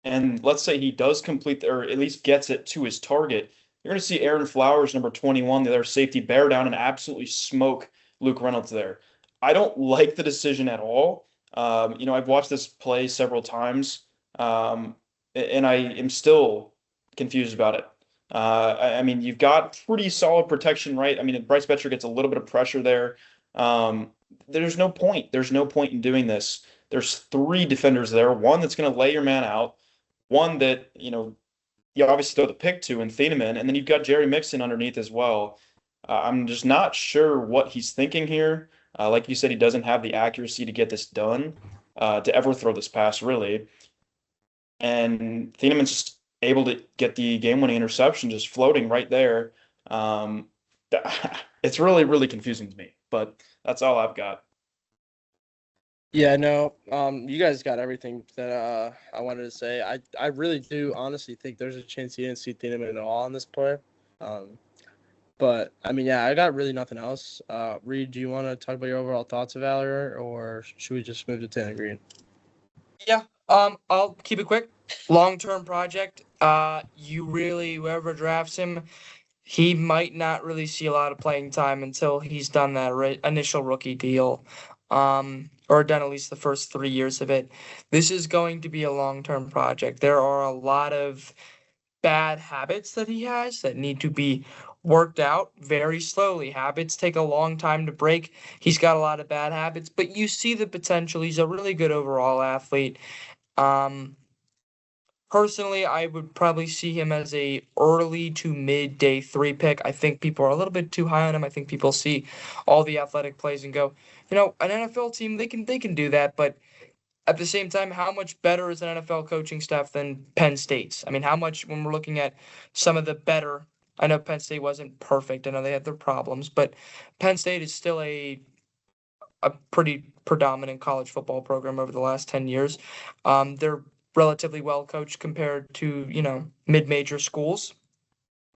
and let's say he does complete or at least gets it to his target, you're going to see Aaron Flowers, number 21, the other safety, bear down and absolutely smoke Luke Reynolds there. I don't like the decision at all. I've watched this play several times, and I am still confused about it. I mean, you've got pretty solid protection, right? I mean, Bryce Betcher gets a little bit of pressure there. There's no point. There's no point in doing this. There's three defenders there. One that's going to lay your man out. One that, you obviously throw the pick to in Thieneman, and then you've got Jerry Mixon underneath as well. I'm just not sure what he's thinking here. Like you said, he doesn't have the accuracy to get this done, to ever throw this pass, really. And Thieneman's just able to get the game-winning interception just floating right there. It's really, really confusing to me, but that's all I've got. Yeah, no, you guys got everything that I wanted to say. I really do honestly think there's a chance you didn't see Thieneman at all on this play. But I mean, yeah, I got really nothing else. Reed, do you want to talk about your overall thoughts of Allar, or should we just move to Taylen Green? Yeah, I'll keep it quick. Long-term project. Whoever drafts him, he might not really see a lot of playing time until he's done that initial rookie deal, or done at least the first 3 years of it. This is going to be a long-term project. There are a lot of bad habits that he has that need to be worked out very slowly. Habits take a long time to break. He's got a lot of bad habits, but you see the potential. He's a really good overall athlete. Personally, I would probably see him as a early to mid day 3 pick. I think people are a little bit too high on him. I think people see all the athletic plays and go, an NFL team, they can do that, but at the same time, how much better is an NFL coaching staff than Penn State's? I mean, how much, when we're looking at some of the better, I know Penn State wasn't perfect. I know they had their problems, but Penn State is still a pretty predominant college football program over the last 10 years. They're relatively well coached compared to, mid-major schools.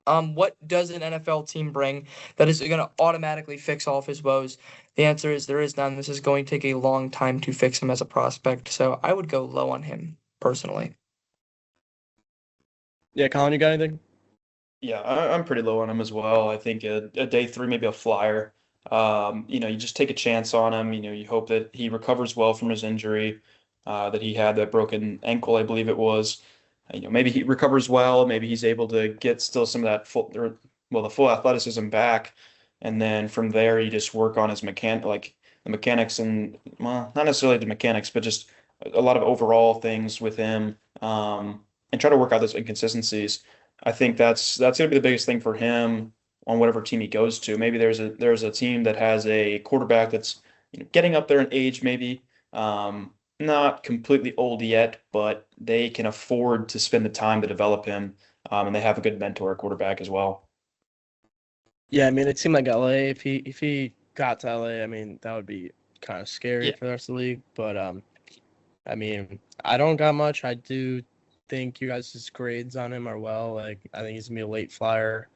What does an NFL team bring that is going to automatically fix all of his woes? The answer is there is none. This is going to take a long time to fix him as a prospect. So I would go low on him personally. Yeah, Colin, you got anything? Yeah, I'm pretty low on him as well. I think a day 3, maybe a flyer. You just take a chance on him. You hope that he recovers well from his injury, that he had, that broken ankle, I believe it was. Maybe he recovers well. Maybe he's able to get still some of that the full athleticism back, and then from there you just work on his the mechanics, and well, not necessarily the mechanics, but just a lot of overall things with him, and try to work out those inconsistencies. I think that's going to be the biggest thing for him on whatever team he goes to. Maybe there's a team that has a quarterback that's getting up there in age, maybe. Not completely old yet, but they can afford to spend the time to develop him, and they have a good mentor quarterback as well. Yeah, I mean, it seemed like LA. If he got to LA, I mean, that would be kind of scary for the rest of the league. But I mean, I don't got much. I do think you guys' grades on him are well. Like, I think he's gonna be a late flyer.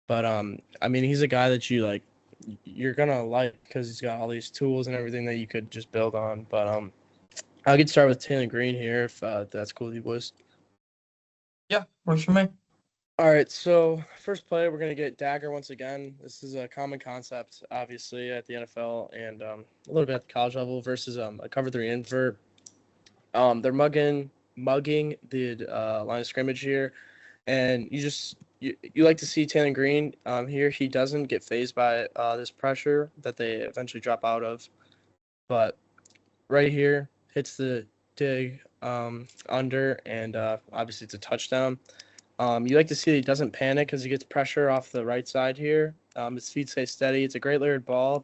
But I mean, he's a guy that you're gonna like because he's got all these tools and everything that you could just build on. But I'll get started with Taylen Green here if that's cool with you boys. Yeah, works for me. All right, so first play, we're going to get dagger once again. This is a common concept, obviously, at the NFL and a little bit at the college level versus a cover 3 invert. They're mugging the line of scrimmage here, and you like to see Taylen Green here. He doesn't get phased by this pressure that they eventually drop out of, but right here hits the dig under, and obviously it's a touchdown. You like to see that he doesn't panic because he gets pressure off the right side here. His feet stay steady. It's a great layered ball.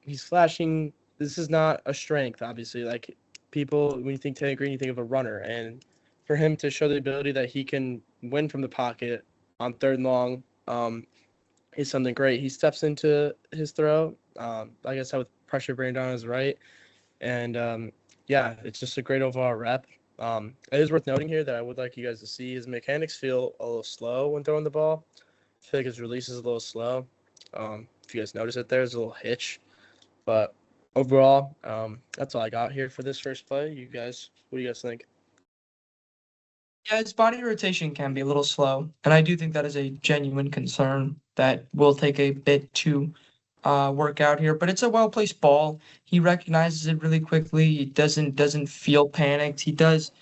He's flashing. This is not a strength, obviously. Like people, when you think Taylen Green, you think of a runner, and for him to show the ability that he can win from the pocket on 3rd and long is something great. He steps into his throw. Like I said, with pressure bringing down his right, and yeah, it's just a great overall rep. It is worth noting here that I would like you guys to see his mechanics feel a little slow when throwing the ball. I feel like his release is a little slow. If you guys notice it, there's a little hitch. But overall, that's all I got here for this first play. You guys, what do you guys think? Yeah, his body rotation can be a little slow, and I do think that is a genuine concern that will take a bit to work out here. But it's a well-placed ball. He recognizes it really quickly. He doesn't feel panicked. He does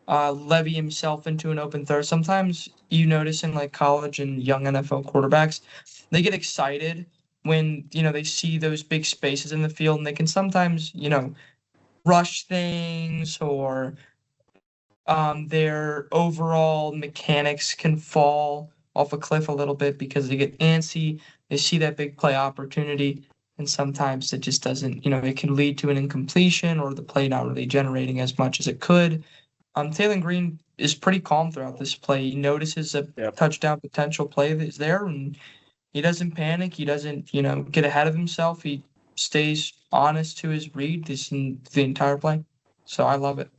levy himself into an open throw. Sometimes you notice in like college and young NFL quarterbacks, they get excited when they see those big spaces in the field, and they can sometimes rush things or their overall mechanics can fall off a cliff a little bit because they get antsy. They see that big play opportunity, and sometimes it just doesn't. It can lead to an incompletion or the play not really generating as much as it could. Taylen Green is pretty calm throughout this play. He notices a touchdown potential play that is there, and he doesn't panic. He doesn't, get ahead of himself. He stays honest to his read the entire play. So I love it.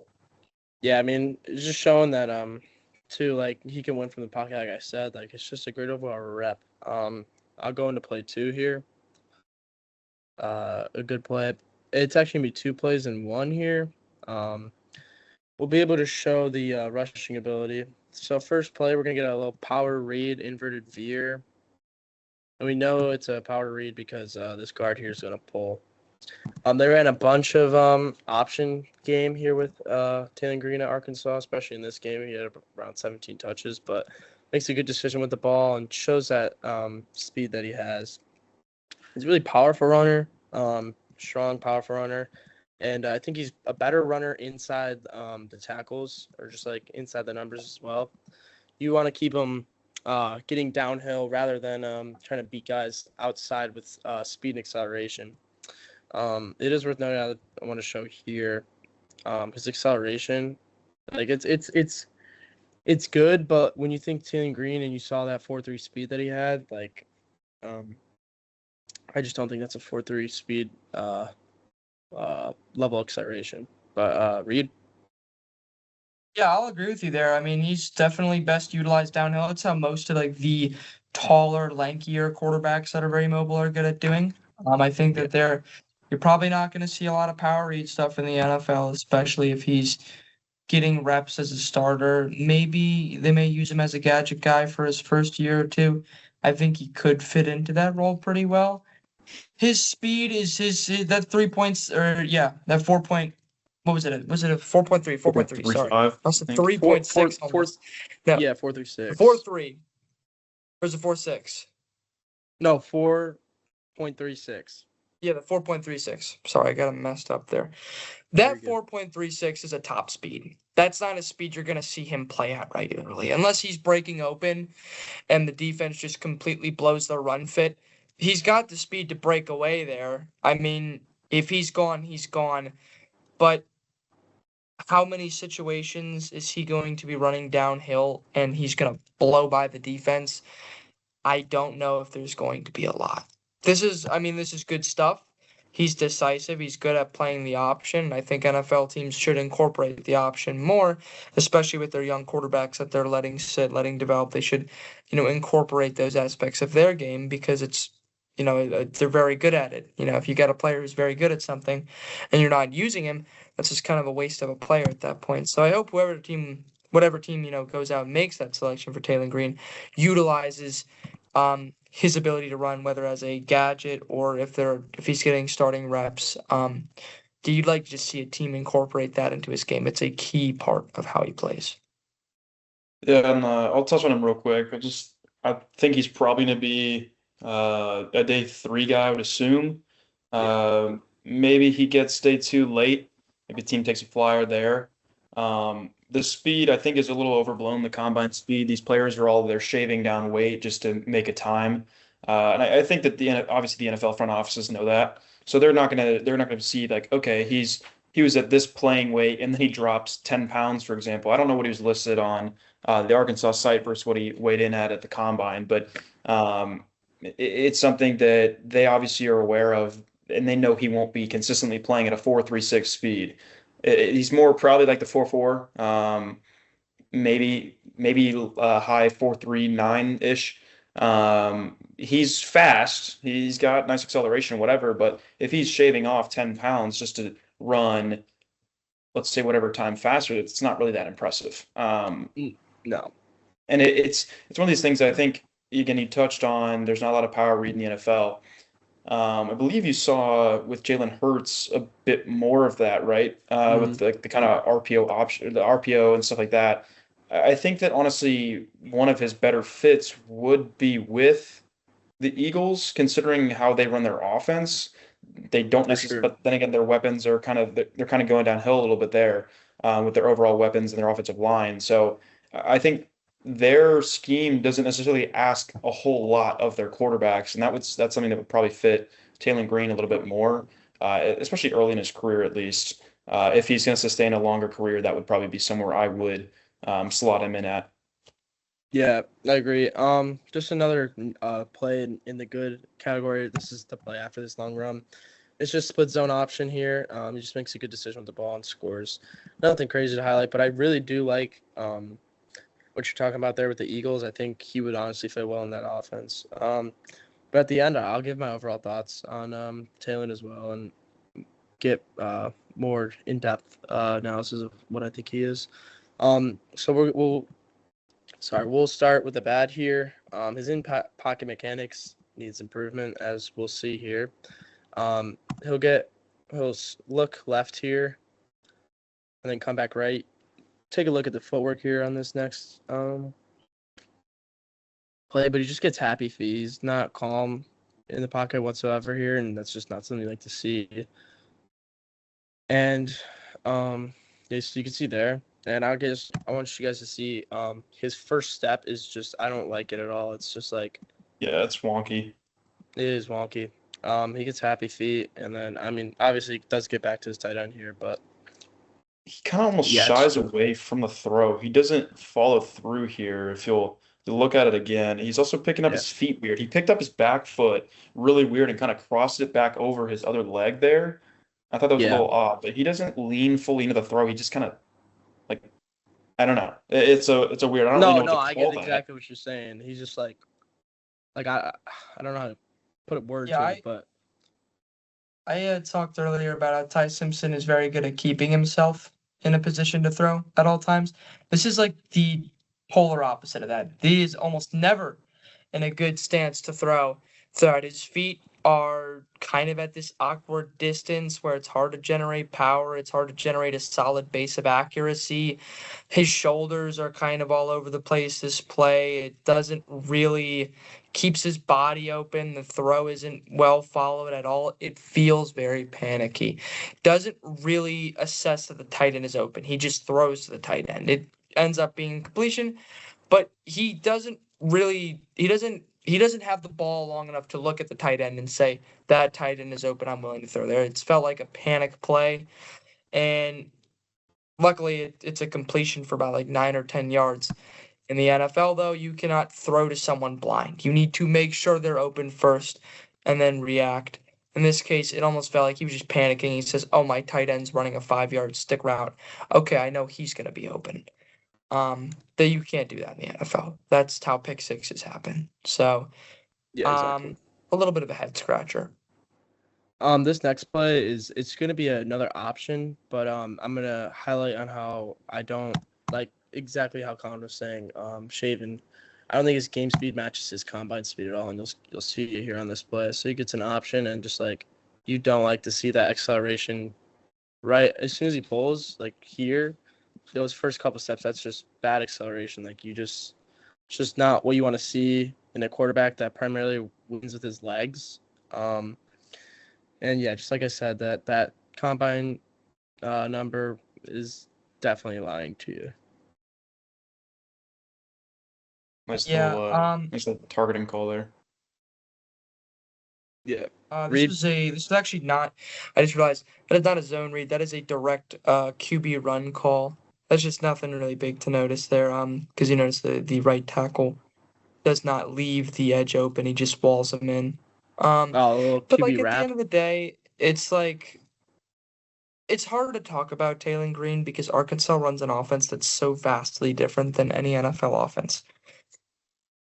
Yeah, I mean, it's just showing that too, like he can win from the pocket, like I said. Like it's just a great overall rep. I'll go into play 2 here. A good play. It's actually gonna be 2 plays in 1 here. We'll be able to show the rushing ability. So first play, we're gonna get a little power read, inverted veer, and we know it's a power read because this guard here is gonna pull. They ran a bunch of option game here with Taylen Green at Arkansas, especially in this game. He had around 17 touches, but makes a good decision with the ball and shows that speed that he has. He's a really powerful runner, strong, powerful runner. And I think he's a better runner inside the tackles or just like inside the numbers as well. You want to keep him getting downhill rather than trying to beat guys outside with speed and acceleration. It is worth noting I want to show here his acceleration. Like it's good, but when you think Taylen Green and you saw that 4.3 speed that he had, like I just don't think that's a 4.3 speed level acceleration. But Reed? Yeah, I'll agree with you there. I mean, he's definitely best utilized downhill. It's how most of like the taller, lankier quarterbacks that are very mobile are good at doing. I think that you're probably not going to see a lot of power read stuff in the NFL, especially if he's getting reps as a starter. Maybe they may use him as a gadget guy for his first year or two. I think he could fit into that role pretty well. His speed is that 3 points that 4 point. What was it? Was it a 4.3? 4.3. Sorry, that's a 3.6 almost. No, yeah, 4.36. 4.3. Or is it 4.6? No, 4.36. Yeah, the 4.36. Sorry, I got him messed up there. That 4.36 is a top speed. That's not a speed you're going to see him play at regularly. Unless he's breaking open and the defense just completely blows their run fit. He's got the speed to break away there. I mean, if he's gone, he's gone. But how many situations is he going to be running downhill and he's going to blow by the defense? I don't know if there's going to be a lot. This is good stuff. He's decisive. He's good at playing the option. I think NFL teams should incorporate the option more, especially with their young quarterbacks that they're letting sit, letting develop. They should, incorporate those aspects of their game because it's, they're very good at it. If you got a player who's very good at something and you're not using him, that's just kind of a waste of a player at that point. So I hope whoever the team whatever team, goes out and makes that selection for Taylen Green, utilizes his ability to run, whether as a gadget or if he's getting starting reps. Do you like to just see a team incorporate that into his game? It's a key part of how he plays. Yeah, and I'll touch on him real quick. I think he's probably going to be a day 3 guy, I would assume. Maybe he gets day 2 late. Maybe the team takes a flyer there. The speed, I think, is a little overblown, the combine speed. These players they're shaving down weight just to make a time. And I think that obviously the NFL front offices know that. So they're not gonna see like, okay, he was at this playing weight and then he drops 10 pounds, for example. I don't know what he was listed on the Arkansas site versus what he weighed in at the combine, but it's something that they obviously are aware of, and they know he won't be consistently playing at a 4.36 speed. He's more probably like the 4.4, maybe high 4.39 ish. He's fast. He's got nice acceleration, whatever. But if he's shaving off 10 pounds just to run, let's say whatever time faster, it's not really that impressive. No. And it's one of these things I think, again, you touched on, there's not a lot of power read in the NFL. I believe you saw with Jalen Hurts a bit more of that, right? With the kind of RPO option, the RPO and stuff like that. I think that honestly, one of his better fits would be with the Eagles, considering how they run their offense. They don't necessarily, but then again, their weapons are they're kind of going downhill a little bit there with their overall weapons and their offensive line. So I think their scheme doesn't necessarily ask a whole lot of their quarterbacks, and that's something that would probably fit Taylen Green a little bit more, especially early in his career at least. If he's going to sustain a longer career, that would probably be somewhere I would slot him in at. Yeah, I agree. Just another play in the good category. This is the play after this long run. It's just split zone option here. He just makes a good decision with the ball and scores. Nothing crazy to highlight, but I really do like what you're talking about there with the Eagles. I think he would honestly fit well in that offense. But at the end, I'll give my overall thoughts on Taylen as well and get more in-depth analysis of what I think he is. So we'll start with the bad here. His in-pocket mechanics needs improvement, as we'll see here. He'll look left here and then come back right. Take a look at the footwork here on this next play, but he just gets happy feet. He's not calm in the pocket whatsoever here, and that's just not something you like to see. And so you can see there. And I want you guys to see his first step is just, I don't like it at all. It's just like, yeah, it's wonky. It is wonky. He gets happy feet, and then obviously he does get back to his tight end here, but he kind of almost shies away from the throw. He doesn't follow through here. If you'll look at it again, he's also picking up his feet weird. He picked up his back foot really weird and kind of crossed it back over his other leg there. I thought that was a little odd, but he doesn't lean fully into the throw. He just kind of I don't know. It's a weird. I don't really know what to call I get exactly what you're saying. He's just like I don't know how to put a word to it, but I had talked earlier about how Ty Simpson is very good at keeping himself in a position to throw at all times. This is like the polar opposite of that. He is almost never in a good stance to throw. His feet are kind of at this awkward distance where it's hard to generate power. It's hard to generate a solid base of accuracy. His shoulders are kind of all over the place this play. It doesn't really keeps his body open. The throw isn't well followed at all. It feels very panicky. Doesn't really assess that the tight end is open. He just throws to the tight end. It ends up being completion, but he doesn't have the ball long enough to look at the tight end and say, that tight end is open, I'm willing to throw there. It's felt like a panic play. And luckily, it's a completion for about like 9 or 10 yards. In the NFL, though, you cannot throw to someone blind. You need to make sure they're open first and then react. In this case, it almost felt like he was just panicking. He says, oh, my tight end's running a 5-yard stick route. Okay, I know he's going to be open. That you can't do that in the NFL. That's how pick sixes happen. So, exactly. A little bit of a head scratcher. This next play it's going to be another option, but I'm going to highlight on how I don't like exactly how Colin was saying. Shaven, I don't think his game speed matches his combine speed at all, and you'll see it here on this play. So he gets an option, and just like you don't like to see that acceleration right as soon as he pulls, like here, those first couple steps, that's just bad acceleration. Like it's just not what you want to see in a quarterback that primarily wins with his legs. And yeah, just like I said, that combine number is definitely lying to you. Nice Yeah. little targeting call there. Yeah. This was actually not. I just realized that is not a zone read. That is a direct QB run call. That's just nothing really big to notice there. Because you notice the right tackle does not leave the edge open. He just walls him in. A little But QB like at wrap. the end of the day, it's like it's hard to talk about Taylen Green because Arkansas runs an offense that's so vastly different than any NFL offense.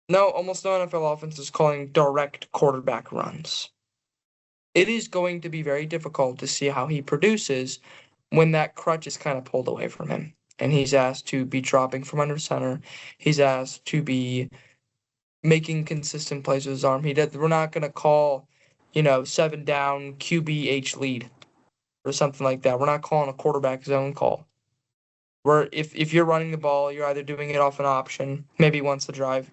No, almost no NFL offense is calling direct quarterback runs. It is going to be very difficult to see how he produces when that crutch is kind of pulled away from him. And he's asked to be dropping from under center. He's asked to be making consistent plays with his arm. We're not going to call, 7 down QBH lead or something like that. We're not calling a quarterback zone call. Where if you're running the ball, you're either doing it off an option, maybe once the drive,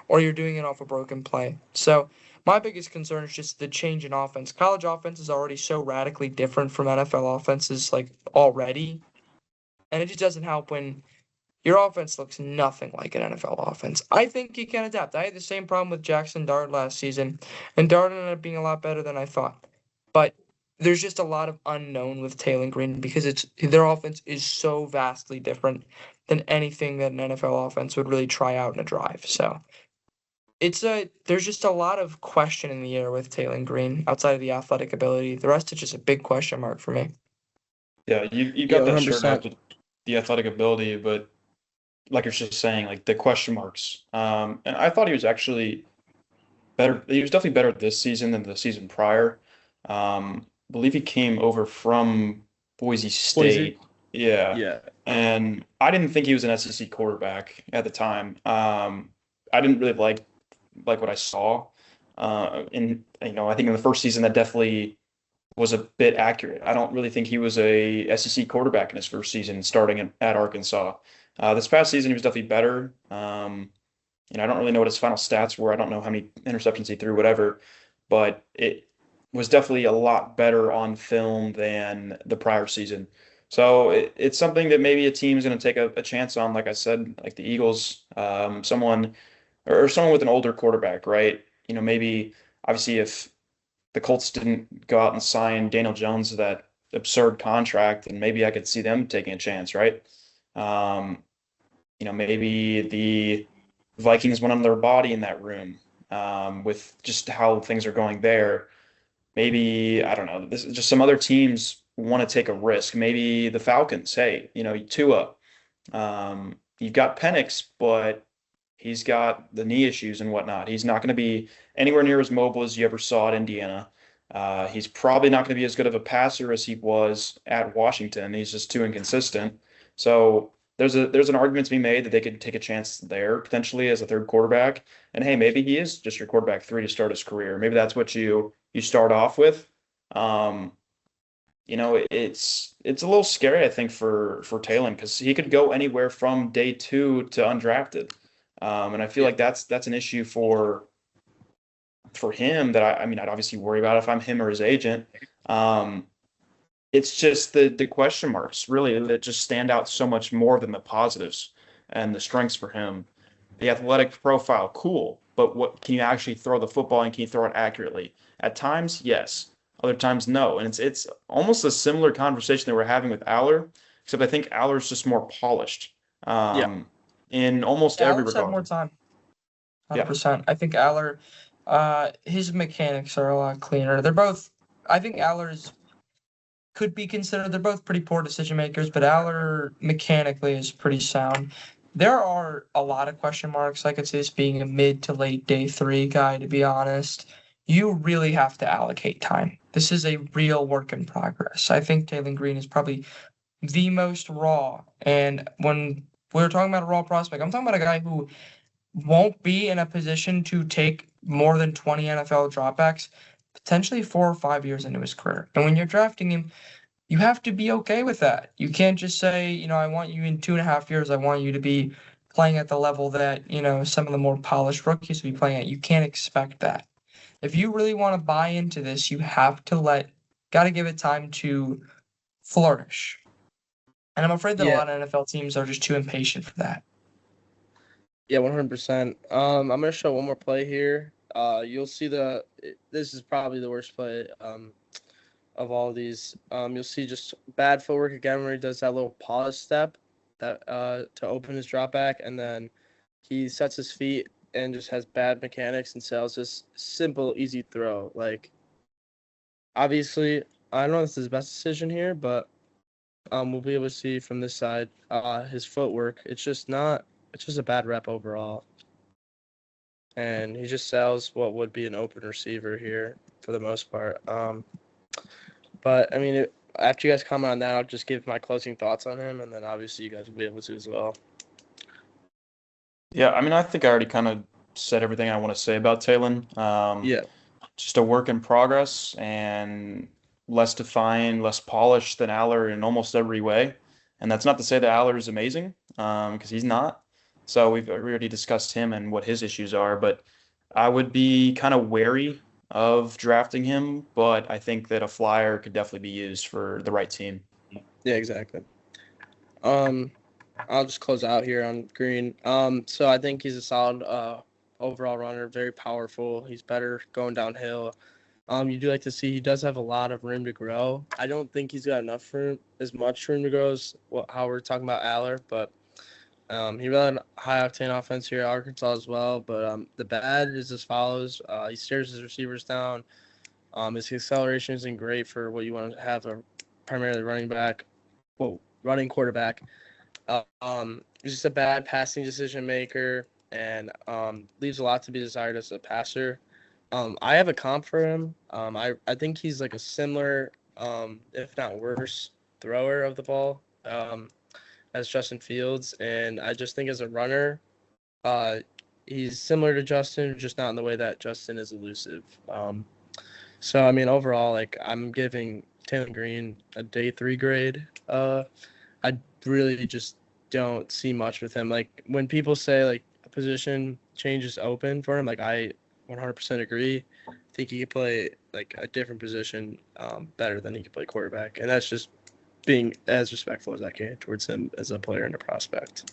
or you're doing it off a broken play. So my biggest concern is just the change in offense. College offense is already so radically different from NFL offenses, like already, and it just doesn't help when your offense looks nothing like an NFL offense. I think you can adapt. I had the same problem with Jackson Dart last season, and Dart ended up being a lot better than I thought. But there's just a lot of unknown with Taylen Green because their offense is so vastly different than anything that an NFL offense would really try out in a drive. So there's just a lot of question in the air with Taylen Green outside of the athletic ability. The rest is just a big question mark for me. Yeah, you got that shirt 100%. up with the athletic ability, but like you're just saying, like the question marks. And I thought he was actually better. He was definitely better this season than the season prior. I believe he came over from Boise State. Yeah. Yeah. And I didn't think he was an SEC quarterback at the time. I didn't really like what I saw. And I think in the first season that definitely was a bit accurate. I don't really think he was a SEC quarterback in his first season starting at Arkansas. This past season he was definitely better. I don't really know what his final stats were. I don't know how many interceptions he threw, whatever, but it was definitely a lot better on film than the prior season. So it's something that maybe a team is going to take a chance on. Like I said, like the Eagles, someone with an older quarterback, right? Maybe obviously if the Colts didn't go out and sign Daniel Jones to that absurd contract, and maybe I could see them taking a chance, right? Maybe the Vikings went on their body in that room with just how things are going there. Maybe, I don't know, this is just some other teams want to take a risk. Maybe the Falcons, hey, Tua, you've got Penix, but he's got the knee issues and whatnot. He's not going to be anywhere near as mobile as you ever saw at Indiana. He's probably not going to be as good of a passer as he was at Washington. He's just too inconsistent. So there's an argument to be made that they could take a chance there potentially as a third quarterback. And hey, maybe he is just your quarterback 3 to start his career. Maybe that's what you start off with. It's a little scary, I think, for Taylen because he could go anywhere from day 2 to undrafted. And I feel like that's an issue for him that I'd obviously worry about if I'm him or his agent. It's just the question marks really that just stand out so much more than the positives and the strengths for him. The athletic profile, cool, but what can you actually throw the football and can you throw it accurately? At times, yes. Other times, no. And it's almost a similar conversation that we're having with Allar, except I think Allar's just more polished. In almost every Allar's had regard. more time. 100%. I think Allar, his mechanics are a lot cleaner. I think Allar's could be considered, they're both pretty poor decision makers, but Allar mechanically is pretty sound. There are a lot of question marks. I could see this being a mid to late day 3 guy, to be honest. You really have to allocate time. This is a real work in progress. I think Taylen Green is probably the most raw. And when we're talking about a raw prospect. I'm talking about a guy who won't be in a position to take more than 20 NFL dropbacks, potentially 4 or 5 years into his career. And when you're drafting him, you have to be okay with that. You can't just say, I want you in 2.5 years, I want you to be playing at the level that, some of the more polished rookies will be playing at. You can't expect that. If you really want to buy into this, you have to got to give it time to flourish. And I'm afraid that a Yeah, lot of NFL teams are just too impatient for that. yeah, 100%. I'm gonna show one more play here. You'll see this is probably the worst play of all of these. You'll see just bad footwork again where he does that little pause step that to open his drop back, and then he sets his feet and just has bad mechanics and sells this simple, easy throw. Like, obviously, I don't know if this is the best decision here, but we'll be able to see from this side his footwork. It's just a bad rep overall. And he just sells what would be an open receiver here for the most part. But, I mean, after you guys comment on that, I'll just give my closing thoughts on him, and then obviously you guys will be able to as well. Yeah, I mean, I think I already kind of said everything I want to say about Taylen. Yeah. Just a work in progress and less defined, less polished than Allar in almost every way. And that's not to say that Allar is amazing, because he's not. So we've already discussed him and what his issues are, but I would be kind of wary of drafting him, but I think that a flyer could definitely be used for the right team. Yeah, exactly. I'll just close out here on Green. So I think he's a solid overall runner, very powerful. He's better going downhill. You do like to see he does have a lot of room to grow. I don't think he's got as much room to grow as how we're talking about Allar, but he really had a high octane offense here at Arkansas as well. But the bad is as follows: he stares his receivers down. His acceleration isn't great for what you want to have a primarily running quarterback. He's just a bad passing decision maker and leaves a lot to be desired as a passer. I have a comp for him. I think he's like a similar, if not worse, thrower of the ball as Justin Fields, and I just think as a runner, he's similar to Justin, just not in the way that Justin is elusive. So I mean, overall, like I'm giving Taylen Green a day 3 grade. I really just don't see much with him. Like when people say like a position change is open for him, like I 100% agree. I think he could play like a different position better than he could play quarterback, and that's just being as respectful as I can towards him as a player and a prospect.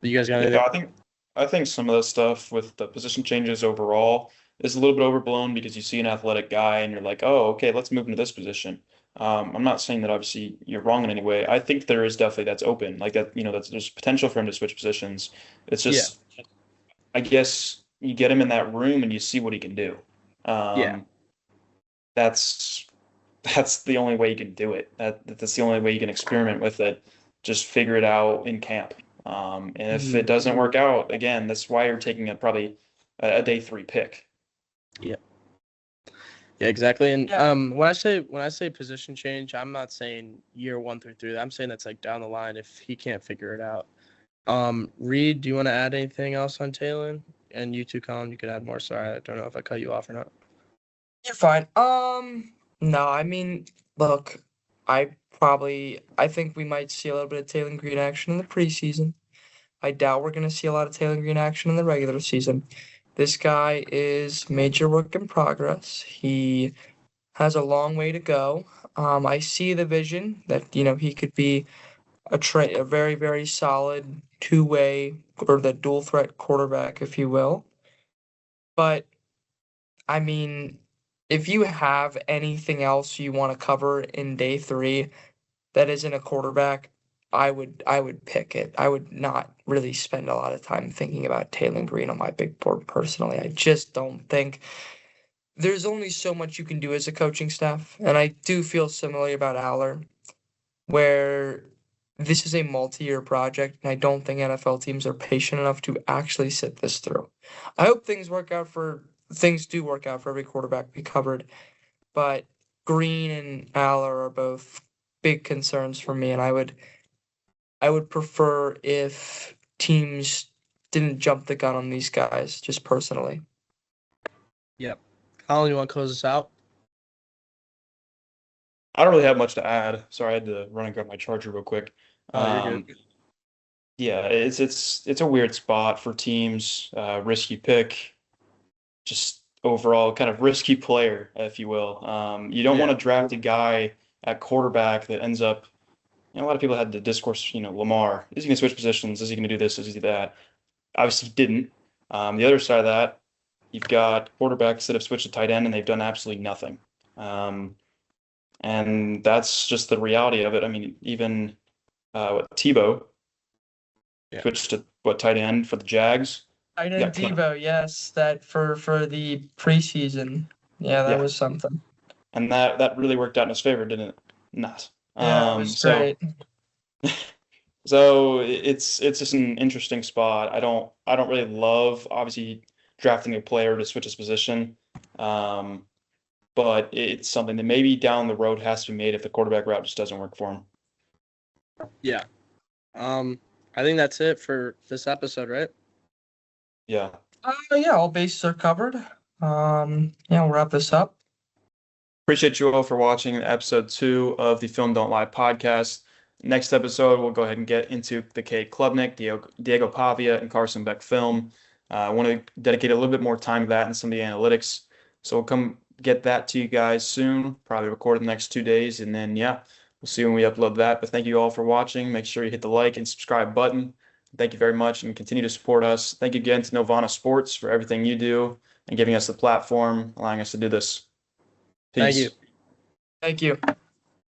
You guys got anything? Yeah, I think some of the stuff with the position changes overall is a little bit overblown because you see an athletic guy and you're like, oh, okay, let's move into this position. I'm not saying that obviously you're wrong in any way. I think there is definitely that's open, like that, there's potential for him to switch positions. It's just, I guess you get him in that room and you see what he can do. Yeah. That's the only way you can do it. That's the only way you can experiment with it. Just figure it out in camp. And if it doesn't work out, again, that's why you're taking probably a day 3 pick. Yeah. Yeah, exactly. And when I say position change, I'm not saying year 1 through 3. I'm saying that's like down the line if he can't figure it out. Reed, do you want to add anything else on Taylen? And you too, Colin, you could add more. Sorry, I don't know if I cut you off or not. You're fine. No, I mean, look, I think we might see a little bit of Taylen Green action in the preseason. I doubt we're going to see a lot of Taylen Green action in the regular season. This guy is major work in progress. He has a long way to go. I see the vision that, he could be a very, very solid two-way or the dual threat quarterback, if you will. But, I mean, if you have anything else you want to cover in day 3 that isn't a quarterback, I would pick it. I would not really spend a lot of time thinking about Taylen Green on my big board personally. I just don't think there's only so much you can do as a coaching staff. And I do feel similarly about Allar, where this is a multi-year project, and I don't think NFL teams are patient enough to actually sit this through. I hope things do work out for every quarterback we covered, but Green and Allar are both big concerns for me, and I would prefer if teams didn't jump the gun on these guys, just personally. Yep. Colin, you want to close us out? I don't really have much to add. Sorry, I had to run and grab my charger real quick. Oh, you're good. Yeah, it's a weird spot for teams. Risky pick, just overall kind of risky player, if you will. You don't want to draft a guy at quarterback that ends up. A lot of people had the discourse. Lamar, is he going to switch positions? Is he going to do this? Is he that? Obviously, he didn't. The other side of that, you've got quarterbacks that have switched to tight end and they've done absolutely nothing. And that's just the reality of it. I mean, even Tebow switched to tight end for the Jags. Tight end Tebow, yes, that for the preseason. Yeah, that was something. And that really worked out in his favor, didn't it? Not. Yeah, it was great. So it's just an interesting spot. I don't really love obviously drafting a player to switch his position. But it's something that maybe down the road has to be made if the quarterback route just doesn't work for him. Yeah. I think that's it for this episode, right? Yeah. Yeah, all bases are covered. We'll wrap this up. Appreciate you all for watching episode 2 of the Film Don't Lie podcast. Next episode, we'll go ahead and get into the Cade Klubnik, Diego Pavia, and Carson Beck film. I want to dedicate a little bit more time to that and some of the analytics. So we'll come get that to you guys soon, probably record in the next 2 days. And then, we'll see when we upload that. But thank you all for watching. Make sure you hit the like and subscribe button. Thank you very much and continue to support us. Thank you again to NILvana Sports for everything you do and giving us the platform, allowing us to do this. Peace. Thank you. Thank you.